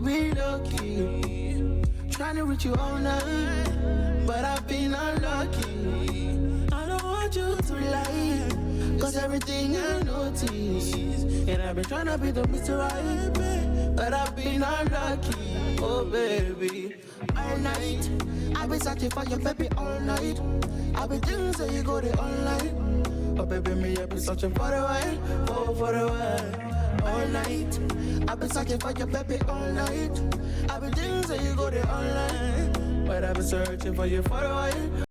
be lucky. Trying to reach you all night, but I've been unlucky. I don't want you to lie, cause everything I notice. And I've been trying to be the Mr. Right, but I've been unlucky. Oh baby, all night I've been searching for your baby all night. I've been thinking so you go there online. Oh baby, me I've been searching for a while, oh for a while. All night I've been searching for your baby all night. I've been thinking so you go there online, but I've been searching for you for a while.